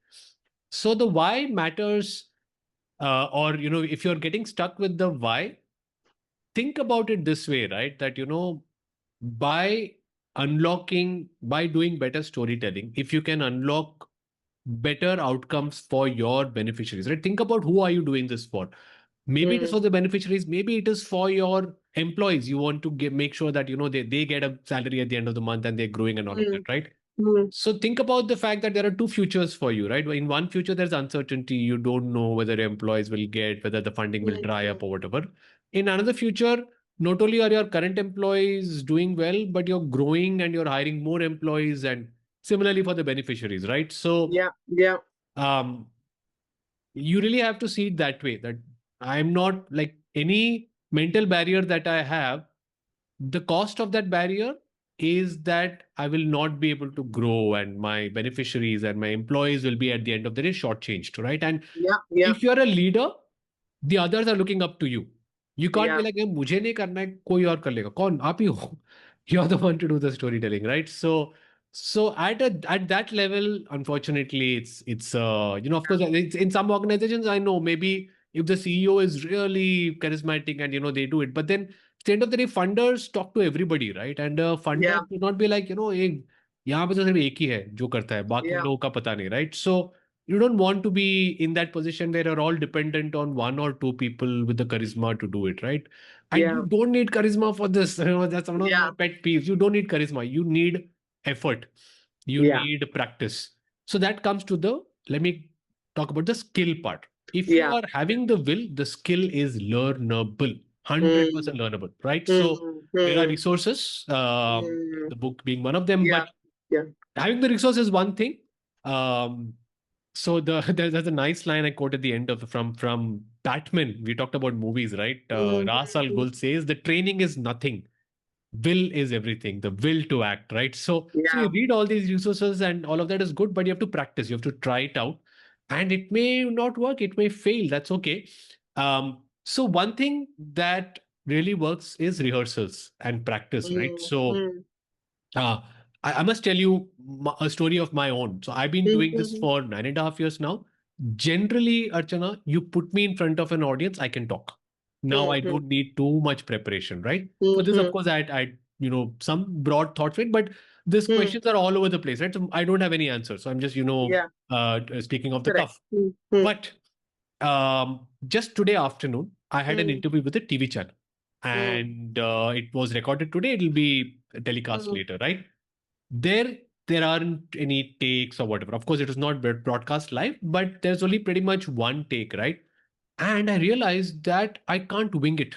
So the why matters, or if you're getting stuck with the why, think about it this way, right? That by by doing better storytelling, if you can unlock better outcomes for your beneficiaries, right? Think about, who are you doing this for? Maybe it is Mm, for the beneficiaries, maybe it is for your employees. You want to make sure that they get a salary at the end of the month and they're growing and all of that, mm, right? mm, So think about the fact that there are two futures for you, right? In one future, there's uncertainty. You don't know whether your employees will get, whether the funding will dry mm. up or whatever. In another future, not only are your current employees doing well, but you're growing and you're hiring more employees, and similarly for the beneficiaries, right? So Yeah, yeah. um, you really have to see it that way, that I'm not like any mental barrier that I have. The cost of that barrier is that I will not be able to grow, and my beneficiaries and my employees will be at the end of the day shortchanged, right? And Yeah, yeah, if you're a leader, the others are looking up to you. You can't yeah, be like, "ये मुझे नहीं करना है, कोई और कर लेगा." कौन? आप ही हो. You're the one to do the storytelling, right? So at that level, unfortunately, it's of course, it's, in some organizations I know, maybe if the CEO is really charismatic and they do it, but then at the end of the day, funders talk to everybody, right? And yeah, funders do not be like, एक यहाँ पे तो सिर्फ एक ही है जो करता है, बाकी yeah, लोगों का पता नहीं, right? So you don't want to be in that position where you're all dependent on one or two people with the charisma to do it, right? And yeah, you don't need charisma for this. That's one of my yeah, pet peeves. You don't need charisma. You need effort. You yeah, need practice. So that comes to let me talk about the skill part. If you yeah. are having the will, the skill is learnable, 100% Mm, learnable, right? So mm, there are mm, resources, mm. the book being one of them, Yeah, but yeah, having the resource is one thing. Um, So there's a nice line I quote at the end of from Batman. We talked about movies, right? Ra's al Mm-hmm. Ghul says the training is nothing, will is everything, the will to act, right? So you Yeah. read all these resources and all of that is good, but you have to practice, you have to try it out, and it may not work, it may fail, that's okay. So one thing that really works is rehearsals and practice, right? So Mm-hmm. uh, I must tell you a story of my own. So I've been doing this Mm-hmm. for 9.5 years now. Generally, Archana, you put me in front of an audience, I can talk. Now I Mm-hmm. don't need too much preparation, right? For this, of Mm-hmm. course, I some broad thoughts, right? But these questions are all over the place, right? So I don't have any answer. So I'm just Yeah, speaking off the correct. cuff. Mm-hmm. But just today afternoon, I had an interview with a TV channel, and it was recorded today. It'll be telecast Mm-hmm. later, right? There, there aren't any takes or whatever. Of course, it is not broadcast live, but there's only pretty much one take, right? And I realized that I can't wing it.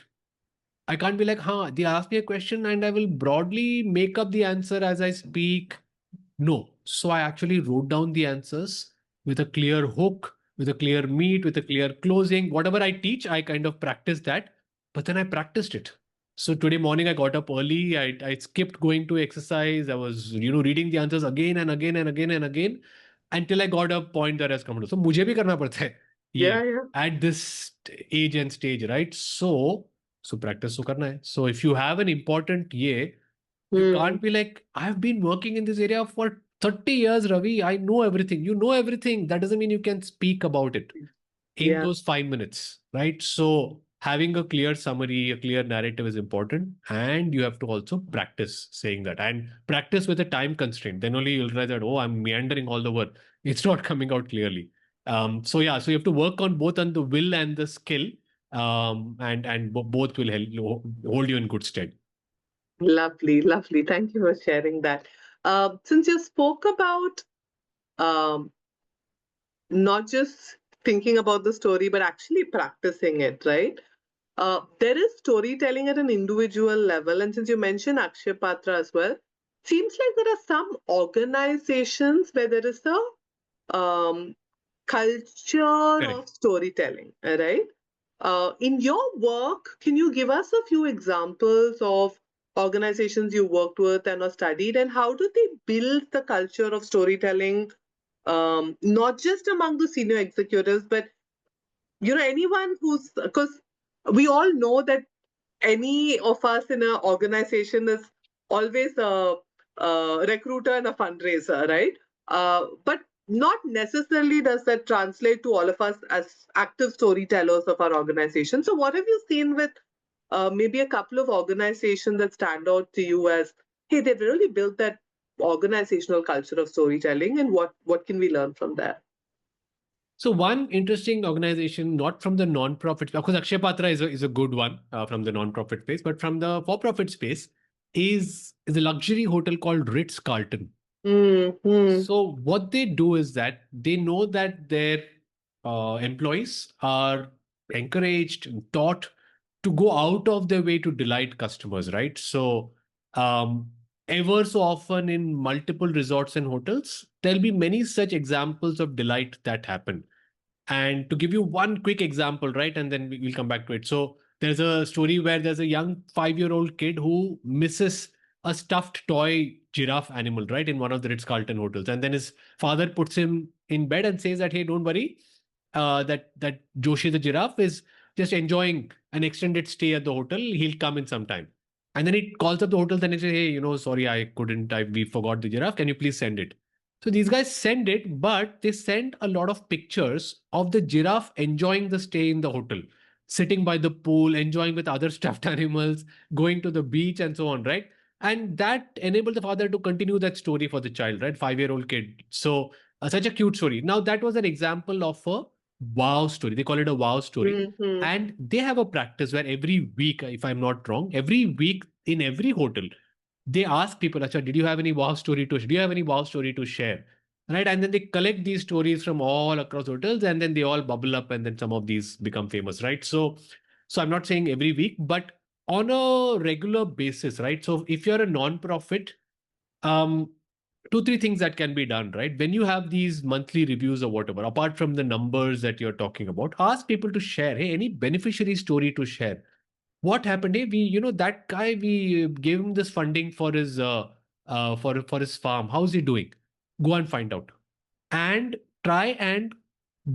I can't be like, huh, they ask me a question and I will broadly make up the answer as I speak. No. So I actually wrote down the answers with a clear hook, with a clear meat, with a clear closing. Whatever I teach, I kind of practice that. But then I practiced it. So today morning I got up early. I skipped going to exercise. I was, reading the answers again and again and again and again until I got a point that has come to. So मुझे भी करना पड़ता है Yeah, ये yeah. at this age and stage, right? So practice तो करना है. So if you have an important ये, you Mm. can't be like, I've been working in this area for 30 years, Ravi. I know everything. You know everything. That doesn't mean you can speak about it in Yeah. those 5 minutes, right? So having a clear summary, a clear narrative is important. And you have to also practice saying that and practice with a time constraint. Then only you'll realize that, oh, I'm meandering all the word. It's not coming out clearly. So yeah, so you have to work on both on the will and the skill. And both will help you hold you in good stead. Lovely, lovely. Thank you for sharing that. Since you spoke about um, not just thinking about the story, but actually practicing it, right? There is storytelling at an individual level. And since you mentioned Akshay Patra as well, seems like there are some organizations where there is a culture Correct. of storytelling, right? In your work, can you give us a few examples of organizations you worked with and or studied, and how do they build the culture of storytelling, not just among the senior executives, but anyone who's, because we all know that any of us in an organization is always a recruiter and a fundraiser, right? But not necessarily does that translate to all of us as active storytellers of our organization. So, what have you seen with maybe a couple of organizations that stand out to you as, hey, they've really built that organizational culture of storytelling, and what can we learn from that? So one interesting organization, not from the non-profit, of course, Akshay Patra is a good one from the non-profit space, but from the for-profit space is a luxury hotel called Ritz Carlton. Mm-hmm. So what they do is that they know that their employees are encouraged and taught to go out of their way to delight customers, right? So um, ever so often in multiple resorts and hotels, there'll be many such examples of delight that happen. And to give you one quick example, right, and then we'll come back to it. So there's a story where there's a young 5-year-old kid who misses a stuffed toy giraffe animal, right, in one of the Ritz-Carlton hotels. And then his father puts him in bed and says that, hey, don't worry, that Joshi the giraffe is just enjoying an extended stay at the hotel. He'll come in sometime. And then he calls up the hotel and he says, hey, sorry, I couldn't, we forgot the giraffe. Can you please send it? So these guys send it, but they send a lot of pictures of the giraffe enjoying the stay in the hotel, sitting by the pool, enjoying with other stuffed animals, going to the beach, and so on, right? And that enabled the father to continue that story for the child, right? 5-year-old kid. So such a cute story. Now that was an example of a wow story. They call it a wow story. Mm-hmm. And they have a practice where every week, if I'm not wrong, every week in every hotel, they ask people, Acha, did you have any wow story to do you have any wow story to share? Right. And then they collect these stories from all across hotels and then they all bubble up and then some of these become famous, right? So I'm not saying every week, but on a regular basis, right? So if you're a non-profit, um, two, three things that can be done, right? When you have these monthly reviews or whatever, apart from the numbers that you're talking about, ask people to share. Hey, any beneficiary story to share. What happened? Hey, that guy, we gave him this funding for his for his farm. How's he doing? Go and find out. And try and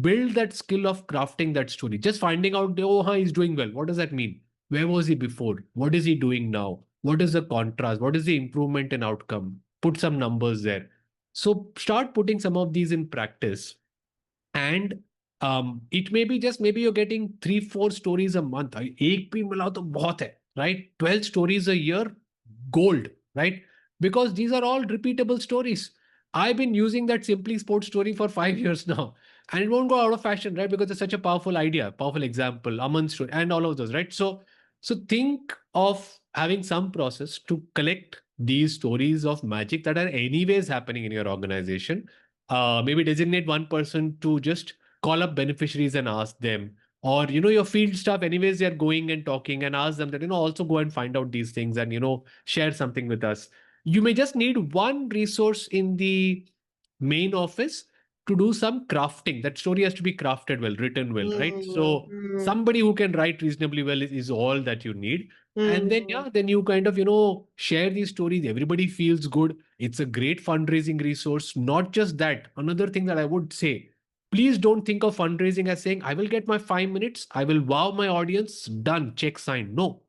build that skill of crafting that story. Just finding out, oh, he's doing well. What does that mean? Where was he before? What is he doing now? What is the contrast? What is the improvement in outcome? Put some numbers there. So start putting some of these in practice. And it may be just maybe you're getting 3-4 stories a month. एक भी मिलाओ तो बहुत है, right? 12 stories a year, gold, right? Because these are all repeatable stories. I've been using that Simply Sports story for 5 years now, and it won't go out of fashion, right? Because it's such a powerful idea, powerful example, Aman's story, and all of those, right? So think of having some process to collect these stories of magic that are anyways happening in your organization. Maybe designate one person to just call up beneficiaries and ask them, or your field staff anyways, they're going and talking, and ask them that also go and find out these things and share something with us. You may just need one resource in the main office to do some crafting. That story has to be crafted well, written well, right? So Mm, somebody who can write reasonably well is all that you need. And then, mm, yeah, then you kind of, share these stories. Everybody feels good. It's a great fundraising resource. Not just that. Another thing that I would say, please don't think of fundraising as saying, I will get my 5 minutes, I will wow my audience, done, check signed. No.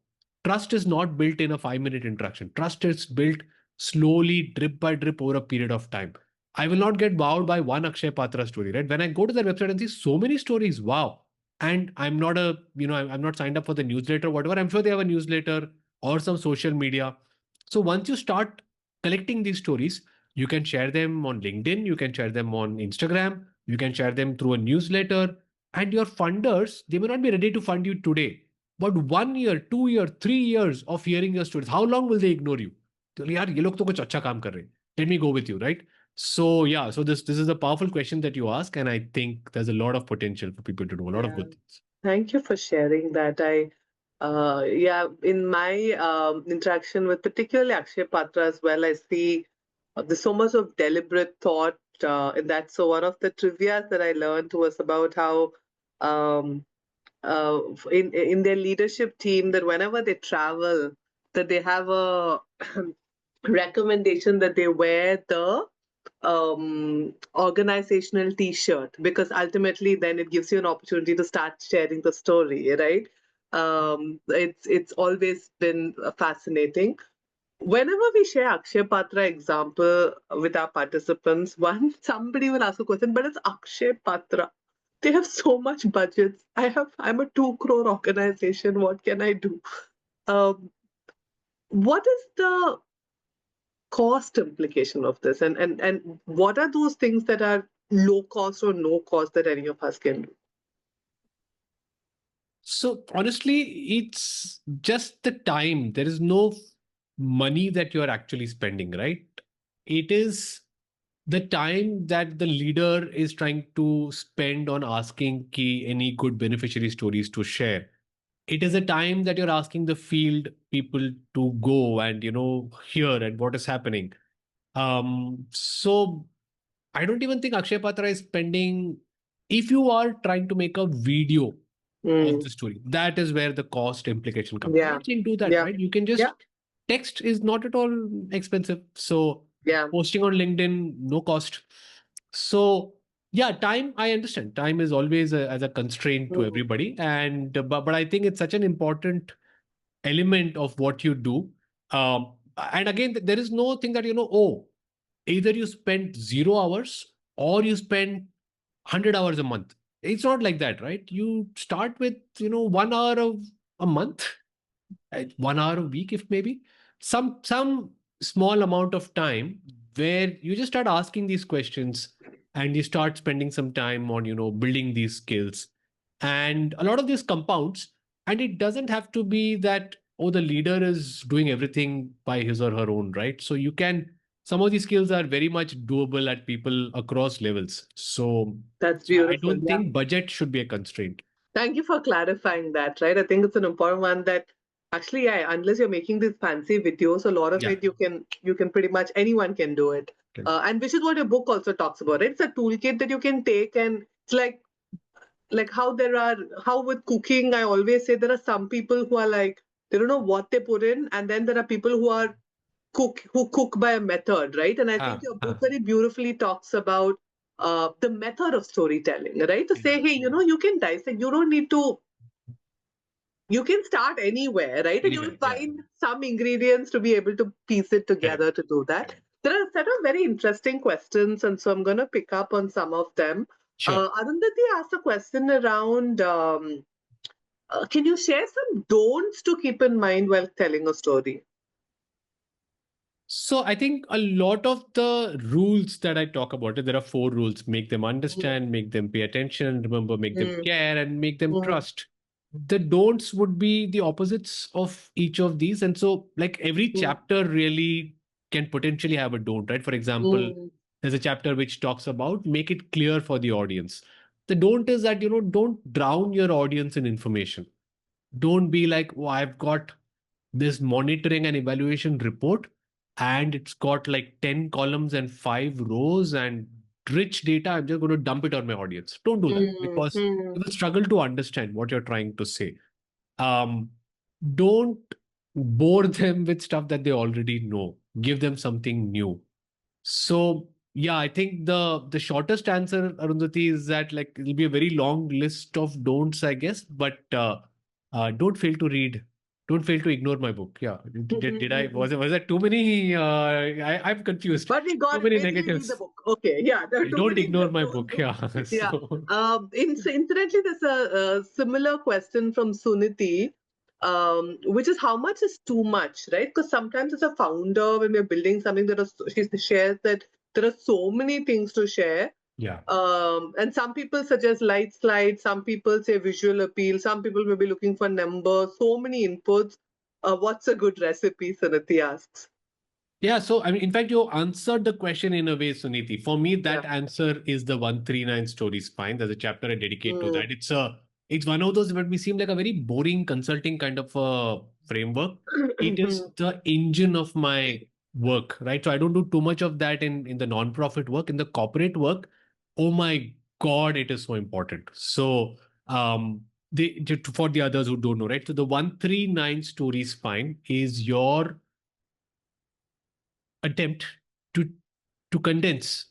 Trust is not built in a 5 minute interaction. Trust is built slowly, drip by drip over a period of time. I will not get wowed by one Akshay Patra story, right? When I go to their website and see so many stories, wow. And I'm not I'm not signed up for the newsletter, whatever. I'm sure they have a newsletter or some social media. So once you start collecting these stories, you can share them on LinkedIn, you can share them on Instagram, you can share them through a newsletter. And your funders, they may not be ready to fund you today, but 1 year, 2 year, 3 years of hearing your stories, how long will they ignore you? तो यार ये लोग तो कुछ अच्छा काम कर रहे हैं. Let me go with you, right? So yeah, so this is a powerful question that you ask, and I think there's a lot of potential for people to do a lot of yeah. good things. Thank you for sharing that. Yeah, in my interaction with particularly Akshay Patra as well, I see there's so much of deliberate thought in that. So one of the trivia that I learned was about how um, in their leadership team, that whenever they travel, that they have a recommendation that they wear the organizational t-shirt, because ultimately then it gives you an opportunity to start sharing the story, right? It's always been fascinating. Whenever we share Akshay Patra example with our participants, one somebody will ask a question, but it's Akshay Patra. They have so much budgets. I'm a 2 crore organization. What can I do? Um, what is the cost implication of this, and what are those things that are low cost or no cost that any of us can do? So honestly, it's just the time. There is no money that you are actually spending, right? It is the time that the leader is trying to spend on asking key any good beneficiary stories to share. It is a time that you're asking the field people to go and hear and what is happening. So I don't even think Akshay Patra is spending. If you are trying to make a video of Mm, the story, that is where the cost implication comes. I'm yeah, not saying do that, yeah, right? You can yeah, just text is not at all expensive. So yeah. posting on LinkedIn, no cost. So yeah, time, I understand. Time is always as a constraint to Mm, everybody. And but I think it's such an important element of what you do. And again, there is no thing that, oh, either you spend 0 hours or you spend 100 hours a month. It's not like that, right? You start with, 1 hour of a month, 1 hour a week, if maybe some small amount of time where you just start asking these questions and you start spending some time on, building these skills. And a lot of this compounds, and it doesn't have to be that, oh, the leader is doing everything by his or her own, right? So you can, some of these skills are very much doable at people across levels. that's So I beautiful. don't Yeah. think budget should be a constraint. Thank you for clarifying that, right? I think it's an important one that actually, yeah, unless you're making these fancy videos, a lot of Yeah. it you can pretty much anyone can do it. And which is what your book also talks about, right? It's a toolkit that you can take, and it's like how with cooking, I always say there are some people who are like, they don't know what they put in, and then there are people who cook by a method, right? And I think your book very beautifully talks about the method of storytelling, right? To say, hey, you can dissect, you don't need to, you can start anywhere, right? And you'll find some ingredients to be able to piece it together to do that. There are a set of very interesting questions, and so I'm going to pick up on some of them. Sure. Arundhati asked a question around, can you share some don'ts to keep in mind while telling a story? So I think a lot of the rules that I talk about, there are 4 rules: make them understand, make them pay attention, remember, make them care, and make them trust. The don'ts would be the opposites of each of these. And so like every chapter really can potentially have a don't, right? For example, there's a chapter which talks about make it clear for the audience. The don't is that, don't drown your audience in information. Don't be like, oh, I've got this monitoring and evaluation report and it's got like 10 columns and 5 rows and rich data. I'm just going to dump it on my audience. Don't do that because you will struggle to understand what you're trying to say. Don't bore them with stuff that they already know. Give them something new. So yeah, I think the shortest answer, Arundhati, is that like it'll be a very long list of don'ts, I guess. But don't fail to read. Don't fail to ignore my book. Yeah, did I was that too many? I'm confused. But we got Too it. many Basically, read the negatives. book. Okay, yeah. There are too Don't many. ignore my book. Yeah. Yeah. So. Incidentally, there's a similar question from Suniti, which is how much is too much, right? Because sometimes as a founder, when we're building something, she shares that there are so many things to share. Yeah. And some people suggest light slides, some people say visual appeal, some people may be looking for numbers, so many inputs. What's a good recipe, Suniti asks. Yeah, so I mean, in fact, you answered the question in a way, Suniti. For me, that answer is the 139 story spine. There's a chapter I dedicate to that. It's one of those that may seem like a very boring consulting kind of a framework. It is the engine of my work, right? So I don't do too much of that in the nonprofit work. In the corporate work, oh my God, it is so important. So for the others who don't know, right? So the 139 story spine is your attempt to condense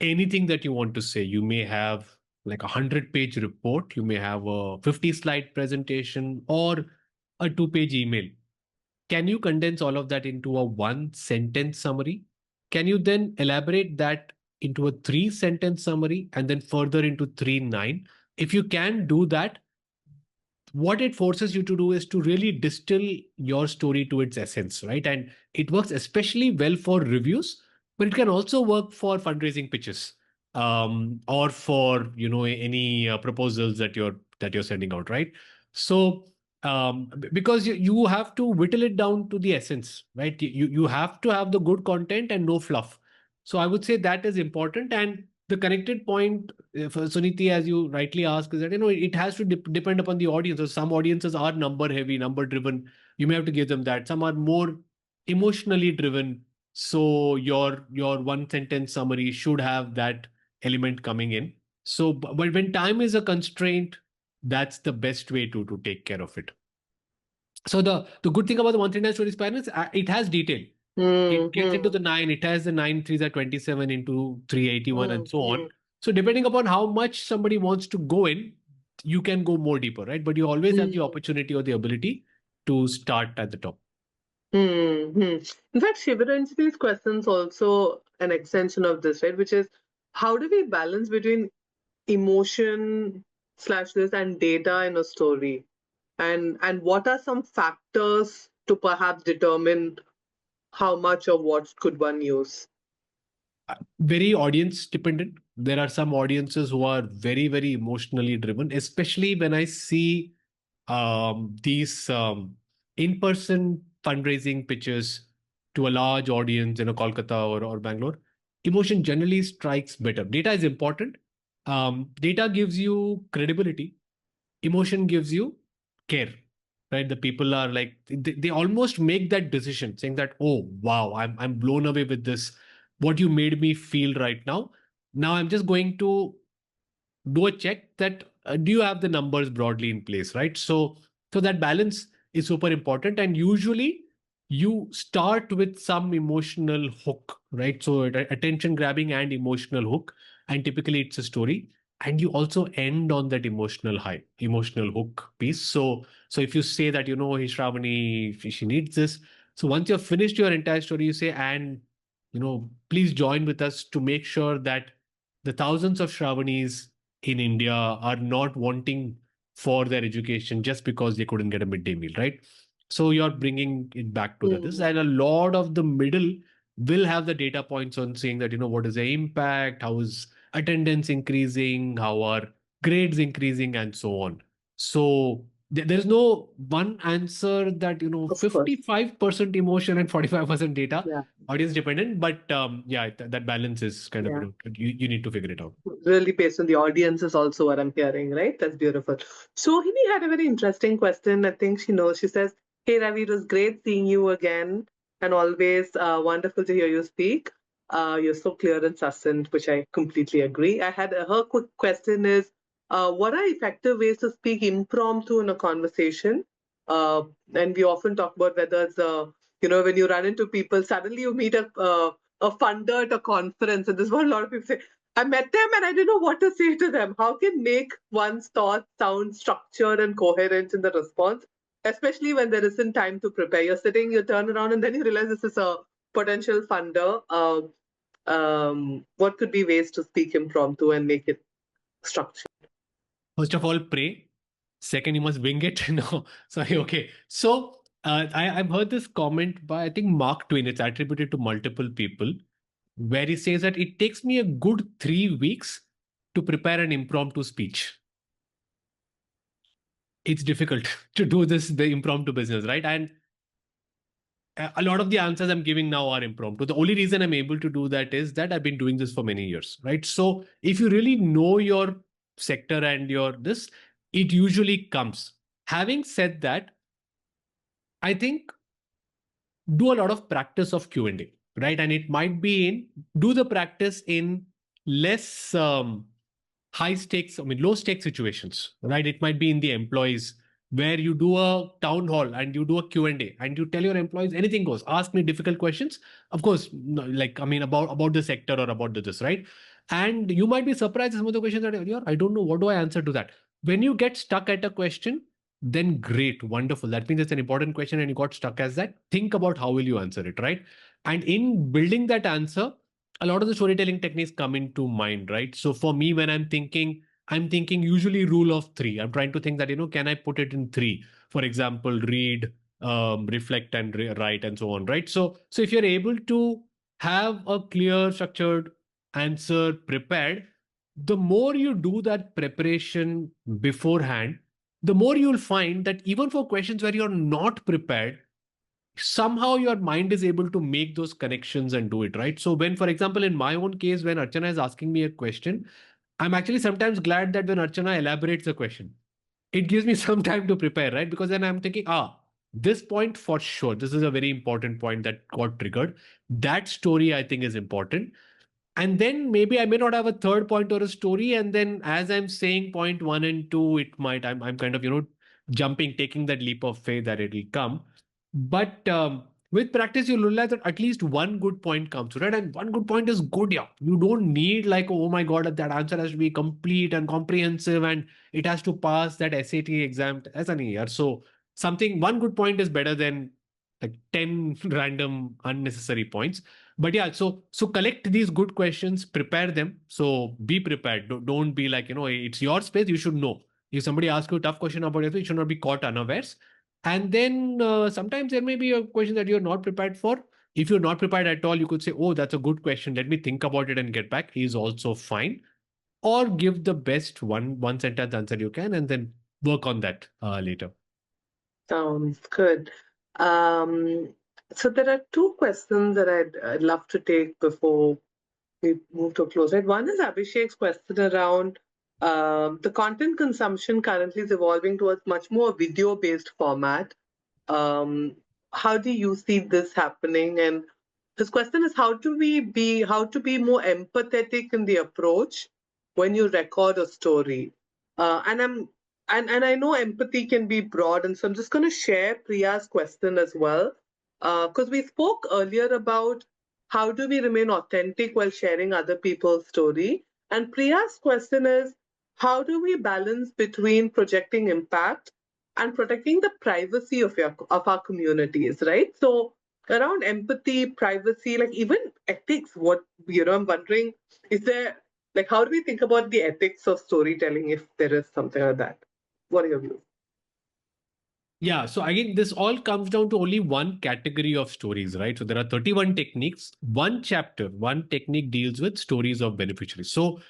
anything that you want to say. You may have like 100-page report, you may have a 50-slide presentation or a 2-page email. Can you condense all of that into a 1-sentence summary? Can you then elaborate that into a 3-sentence summary and then further into 3-9? If you can do that, what it forces you to do is to really distill your story to its essence, right? And it works especially well for reviews, but it can also work for fundraising pitches, or for any proposals that you're sending out, right? So because you have to whittle it down to the essence, right? You have to have the good content and no fluff. So I would say that is important. And the connected point, for Suniti, as you rightly ask, is that it has to depend upon the audience. So some audiences are number heavy, number driven. You may have to give them that. Some are more emotionally driven. So your 1-sentence summary should have that element coming in. So, but when time is a constraint, that's the best way to take care of it. So the good thing about the 139 story span is it has detail. It gets into the 9. It has the 9 threes are 27 into 381 and so on. So depending upon how much somebody wants to go in, you can go more deeper, right? But you always have the opportunity or the ability to start at the top. In fact, Shivaranjani's question's also an extension of this, right? Which is, how do we balance between emotion slash this and data in a story? And what are some factors to perhaps determine how much or what could one use? Very audience dependent. There are some audiences who are very, very emotionally driven, especially when I see these in-person fundraising pitches to a large audience in a Kolkata or Bangalore. Emotion generally strikes better. Data is important. Data gives you credibility. Emotion gives you care, right? The people are like, they almost make that decision saying that, oh, wow, I'm blown away with this. what you made me feel right now. Now I'm just going to do a check that do you have the numbers broadly in place, right? So that balance is super important, and usually you start with some emotional hook, right? So attention grabbing and emotional hook, and typically it's a story, and you also end on that emotional hook piece. So if you say that, hey Shravani, she needs this, so once you've finished your entire story, you say, and please join with us to make sure that the thousands of Shravanis in India are not wanting for their education just because they couldn't get a midday meal, right? So you're bringing it back to this, Mm. and a lot of the middle will have the data points on saying that, what is the impact, how is attendance increasing, how are grades increasing, and so on. So there's no one answer that, Of course. 55% emotion and 45% data, Yeah. audience dependent, but yeah, that balance is kind of, Yeah. you need to figure it out. Really based on the audience is also what I'm hearing, right? That's beautiful. Sohini had a very interesting question. I think she knows. She says, "Hey Ravi, it was great seeing you again, and always wonderful to hear you speak. You're so clear and succinct, which I completely agree." I had her quick question is, what are effective ways to speak impromptu in a conversation? And we often talk about whether it's when you run into people, suddenly you meet a funder at a conference, and this is what a lot of people say. I met them and I didn't know what to say to them. How can make one's thoughts sound structured and coherent in the response, especially when there isn't time to prepare? You're sitting, you turn around, and then you realize this is a potential funder. What could be ways to speak impromptu and make it structured? First of all, pray. Second, you must wing it. No, sorry. Okay. So I've heard this comment by, I think, Mark Twain. It's attributed to multiple people, where he says that it takes me a good 3 weeks to prepare an impromptu speech. It's difficult to do this, the impromptu business, right? And a lot of the answers I'm giving now are impromptu. The only reason I'm able to do that is that I've been doing this for many years, right? So if you really know your sector and your this, it usually comes. Having said that, I think do a lot of practice of Q&A, right? And it might be do the practice in less high stakes, low stakes situations, right? It might be in the employees where you do a town hall and you do a Q&A and you tell your employees anything goes. Ask me difficult questions. Of course, about the sector or about this, right? And you might be surprised at some of the questions that I don't know, what do I answer to that? When you get stuck at a question, then great, wonderful. That means it's an important question and you got stuck as that. Think about how will you answer it, right? And in building that answer, a lot of the storytelling techniques come into mind, right? So for me, when I'm thinking usually rule of three. I'm trying to think that, can I put it in three? For example, read, reflect, and write, and so on, right? So if you're able to have a clear, structured answer prepared, the more you do that preparation beforehand, the more you'll find that even for questions where you're not prepared, somehow your mind is able to make those connections and do it, right? So when, for example, in my own case, when Archana is asking me a question, I'm actually sometimes glad that when Archana elaborates the question, it gives me some time to prepare, right? Because then I'm thinking, this point for sure, this is a very important point that got triggered. That story I think is important. And then maybe I may not have a third point or a story. And then as I'm saying point one and two, it might, I'm kind of, jumping, taking that leap of faith that it'll come. But with practice, you'll realize that at least one good point comes, right? And one good point is good, yeah. You don't need like, oh my God, that answer has to be complete and comprehensive and it has to pass that SAT exam as an year. So one good point is better than like 10 random unnecessary points. But yeah, so collect these good questions, prepare them. So be prepared. Don't be like, it's your space, you should know. If somebody asks you a tough question about it, you should not be caught unawares. And then sometimes there may be a question that you're not prepared for. If you're not prepared at all, you could say, oh, that's a good question. Let me think about it and get back. Is also fine. Or give the best one sentence answer you can and then work on that later. Sounds good. Um, so there are two questions that I'd love to take before we move to a close. Right? One is Abhishek's question around the content consumption currently is evolving towards much more video-based format. How do you see this happening, and His question is how to be more empathetic in the approach when you record a story. And I'm and I know empathy can be broad, and so I'm just going to share Priya's question as well, because we spoke earlier about how do we remain authentic while sharing other people's story. And Priya's question is how do we balance between projecting impact and protecting the privacy of our communities, right? So around empathy, privacy, like even ethics, what I'm wondering, is there like how do we think about the ethics of storytelling if there is something like that? What are your views? Yeah, so again, this all comes down to only one category of stories, right? So there are 31 techniques. One chapter, one technique deals with stories of beneficiaries. So,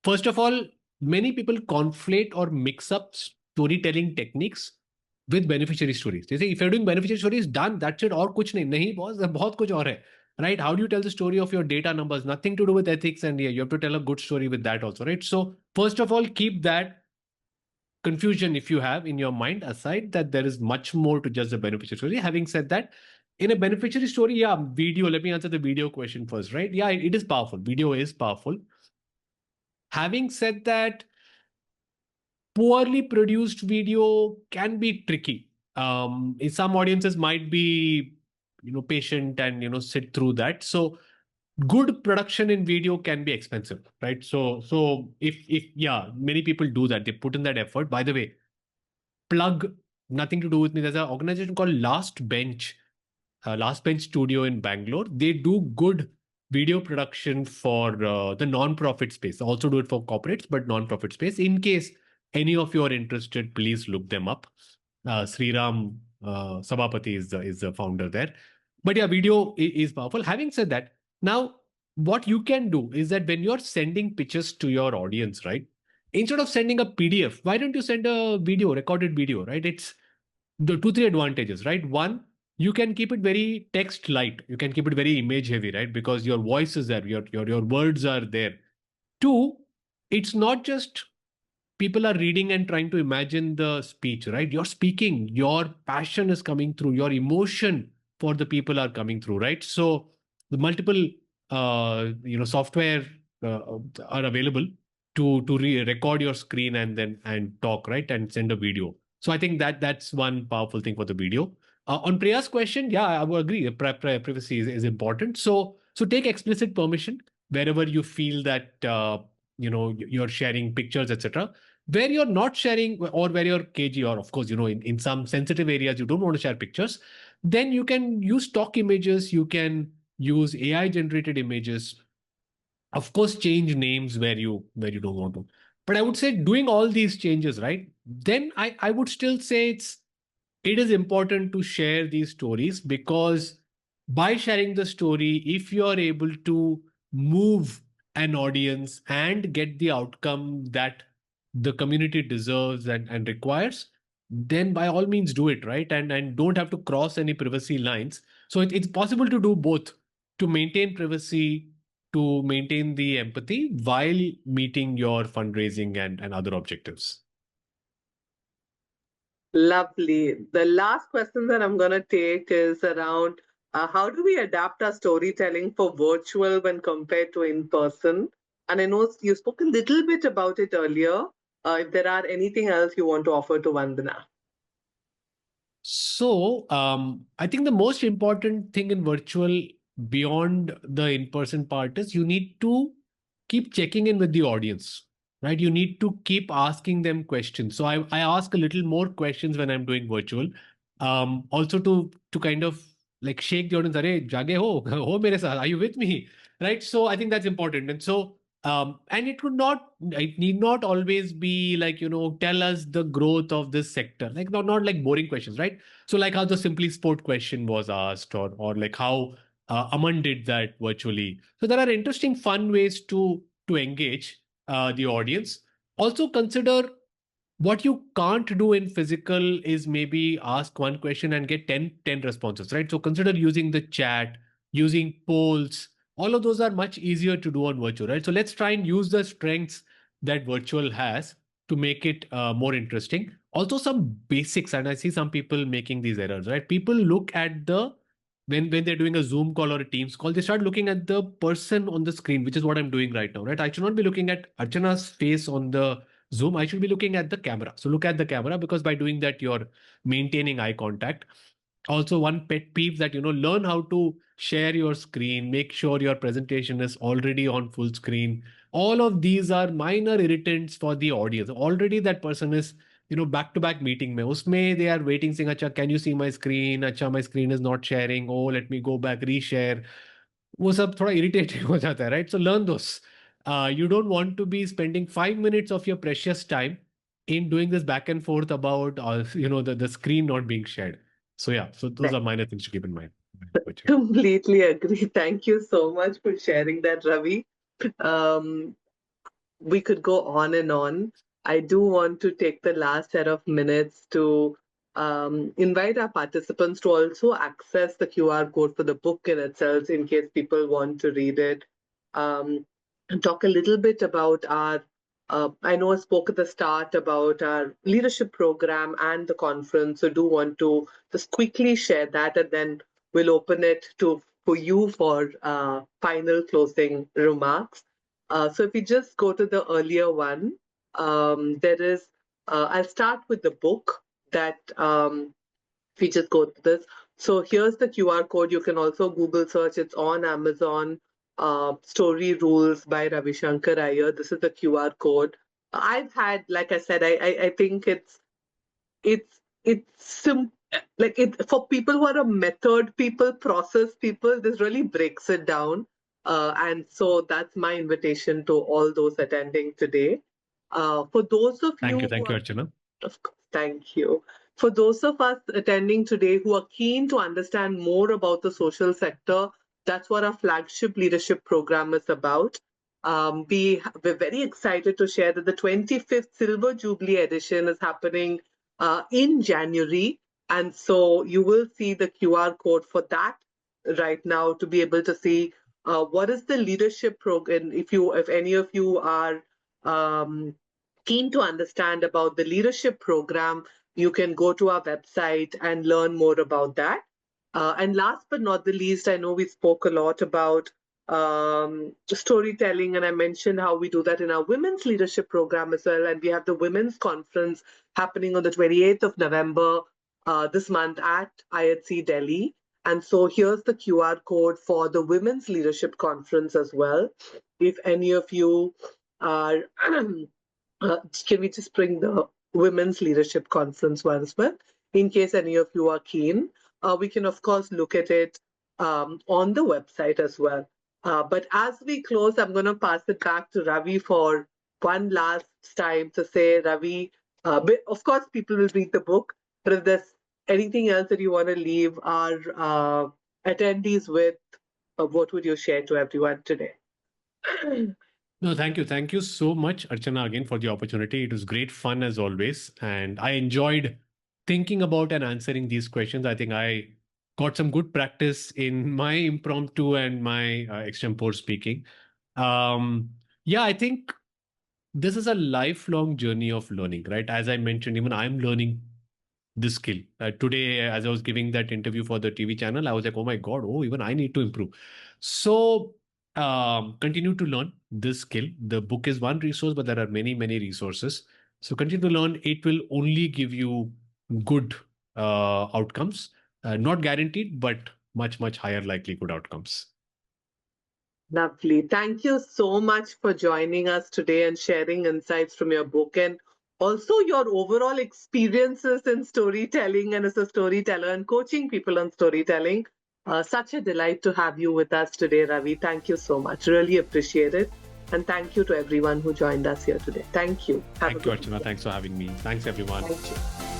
first of all, many people conflate or mix up storytelling techniques with beneficiary stories. They say if you're doing beneficiary stories, done, that's it, और कुछ नहीं. नहीं boss, बहुत कुछ और है. Right? How do you tell the story of your data numbers? Nothing to do with ethics, and yeah, you have to tell a good story with that also, right? So, first of all, keep that confusion if you have in your mind aside, that there is much more to just a beneficiary story. Having said that, in a beneficiary story, yeah, video, let me answer the video question first, right? Yeah, it is powerful. Video is powerful. Having said that, poorly produced video can be tricky. Some audiences might be, patient and, sit through that. So good production in video can be expensive, right? So if yeah, many people do that. They put in that effort. By the way, plug, nothing to do with me. There's an organization called Last Bench Studio in Bangalore. They do good video production for the non-profit space. They also do it for corporates, but non-profit space. In case any of you are interested, please look them up. Sriram Sabapati is the founder there. But yeah, video is powerful. Having said that, now what you can do is that when you're sending pitches to your audience, right? Instead of sending a PDF, why don't you send a video, recorded video, right? It's the two, three advantages, right? One, you can keep it very text light. You can keep it very image heavy, right? Because your voice is there, your words are there. Two, it's not just people are reading and trying to imagine the speech, right? You're speaking, your passion is coming through, your emotion for the people are coming through, right? So the multiple software are available to record your screen and then and talk, right, and send a video. So I think that's one powerful thing for the video. On Priya's question, yeah, I would agree. Privacy is important. So take explicit permission wherever you feel that you're sharing pictures, etc. Where you're not sharing or where you're cagey, or of course, in some sensitive areas you don't want to share pictures, then you can use stock images, you can use AI generated images. Of course, change names where you don't want to. But I would say doing all these changes, right? Then I would still say it is important to share these stories, because by sharing the story, if you are able to move an audience and get the outcome that the community deserves and requires, then by all means do it, right? And don't have to cross any privacy lines. So it's possible to do both, to maintain privacy, to maintain the empathy while meeting your fundraising and other objectives. Lovely. The last question that I'm going to take is around how do we adapt our storytelling for virtual when compared to in person? And I know you spoke a little bit about it earlier. If there are anything else you want to offer to Vandana. So, I think the most important thing in virtual beyond the in-person part is you need to keep checking in with the audience, right? You need to keep asking them questions. So I ask a little more questions when I'm doing virtual. Also to kind of like shake the audience, Arey, jage ho, ho mere saath, are you with me? Right. So I think that's important. And so and it need not always be like, tell us the growth of this sector, like not like boring questions, right? So like how the Simply Sport question was asked, or like how Aman did that virtually. So there are interesting, fun ways to engage the audience. Also consider what you can't do in physical is maybe ask one question and get 10 responses, right? So consider using the chat, using polls. All of those are much easier to do on virtual, right? So let's try and use the strengths that virtual has to make it more interesting. Also some basics, and I see some people making these errors, right? People look at the when they're doing a Zoom call or a Teams call, they start looking at the person on the screen, which is what I'm doing right now, right? I should not be looking at Archana's face on the Zoom. I should be looking at the camera. So look at the camera, because by doing that, you're maintaining eye contact. Also, one pet peeve that, learn how to share your screen, make sure your presentation is already on full screen. All of these are minor irritants for the audience. Already that person is, back to back meeting mein usme they are waiting, saying, acha, can you see my screen? Acha, my screen is not sharing. Oh, let me go back, reshare. वो सब थोड़ा irritating हो जाता है, right? So learn those. You don't want to be spending 5 minutes of your precious time in doing this back and forth about, the screen not being shared. So yeah, so those are minor things to keep in mind. Completely agree. Thank you so much for sharing that, Ravi. We could go on and on. I do want to take the last set of minutes to invite our participants to also access the QR code for the book in itself in case people want to read it. And talk a little bit about our, I know I spoke at the start about our leadership program and the conference, so do want to just quickly share that, and then we'll open it for you for final closing remarks. So if you just go to the earlier one, there is, I'll start with the book that, if you just go to this. So here's the QR code. You can also Google search. It's on Amazon. StoryRules by Ravishankar Iyer. This is the QR code. I've had, like I said, I think it's simple. Like for people who are a method people, process people, this really breaks it down. And so that's my invitation to all those attending today. For those of Thank you, Archana. Of course, thank you. For those of us attending today who are keen to understand more about the social sector, that's what our flagship leadership program is about. We're very excited to share that the 25th Silver Jubilee edition is happening in January. And so you will see the QR code for that right now to be able to see what is the leadership program. If any of you are keen to understand about the leadership program, you can go to our website and learn more about that. And last but not the least, I know we spoke a lot about storytelling, and I mentioned how we do that in our women's leadership program as well. And we have the women's conference happening on the 28th of November this month at ILSSO Delhi. And so here's the QR code for the women's leadership conference as well. If any of you are, can we just bring the women's leadership conference one as well? In case any of you are keen, we can of course look at it on the website as well. But as we close, I'm going to pass it back to Ravi for one last time to say, Ravi, of course, people will read the book, but if there's anything else that you want to leave our attendees with, what would you share to everyone today? No, thank you. Thank you so much, Archana, again, for the opportunity. It was great fun as always. And I enjoyed thinking about and answering these questions. I think I got some good practice in my impromptu and my extempore speaking. Yeah, I think this is a lifelong journey of learning, right? As I mentioned, even I'm learning this skill. Today, as I was giving that interview for the TV channel, I was like, oh my God, even I need to improve. So continue to learn this skill. The book is one resource, but there are many, many resources. So continue to learn. It will only give you good outcomes. Not guaranteed, but much, much higher likelihood outcomes. Lovely. Thank you so much for joining us today and sharing insights from your book and also your overall experiences in storytelling and as a storyteller and coaching people on storytelling. Such a delight to have you with us today, Ravi. Thank you so much. Really appreciate it. And thank you to everyone who joined us here today. Thank you. Thank you, Archana. Thanks for having me. Thanks, everyone. Thank you.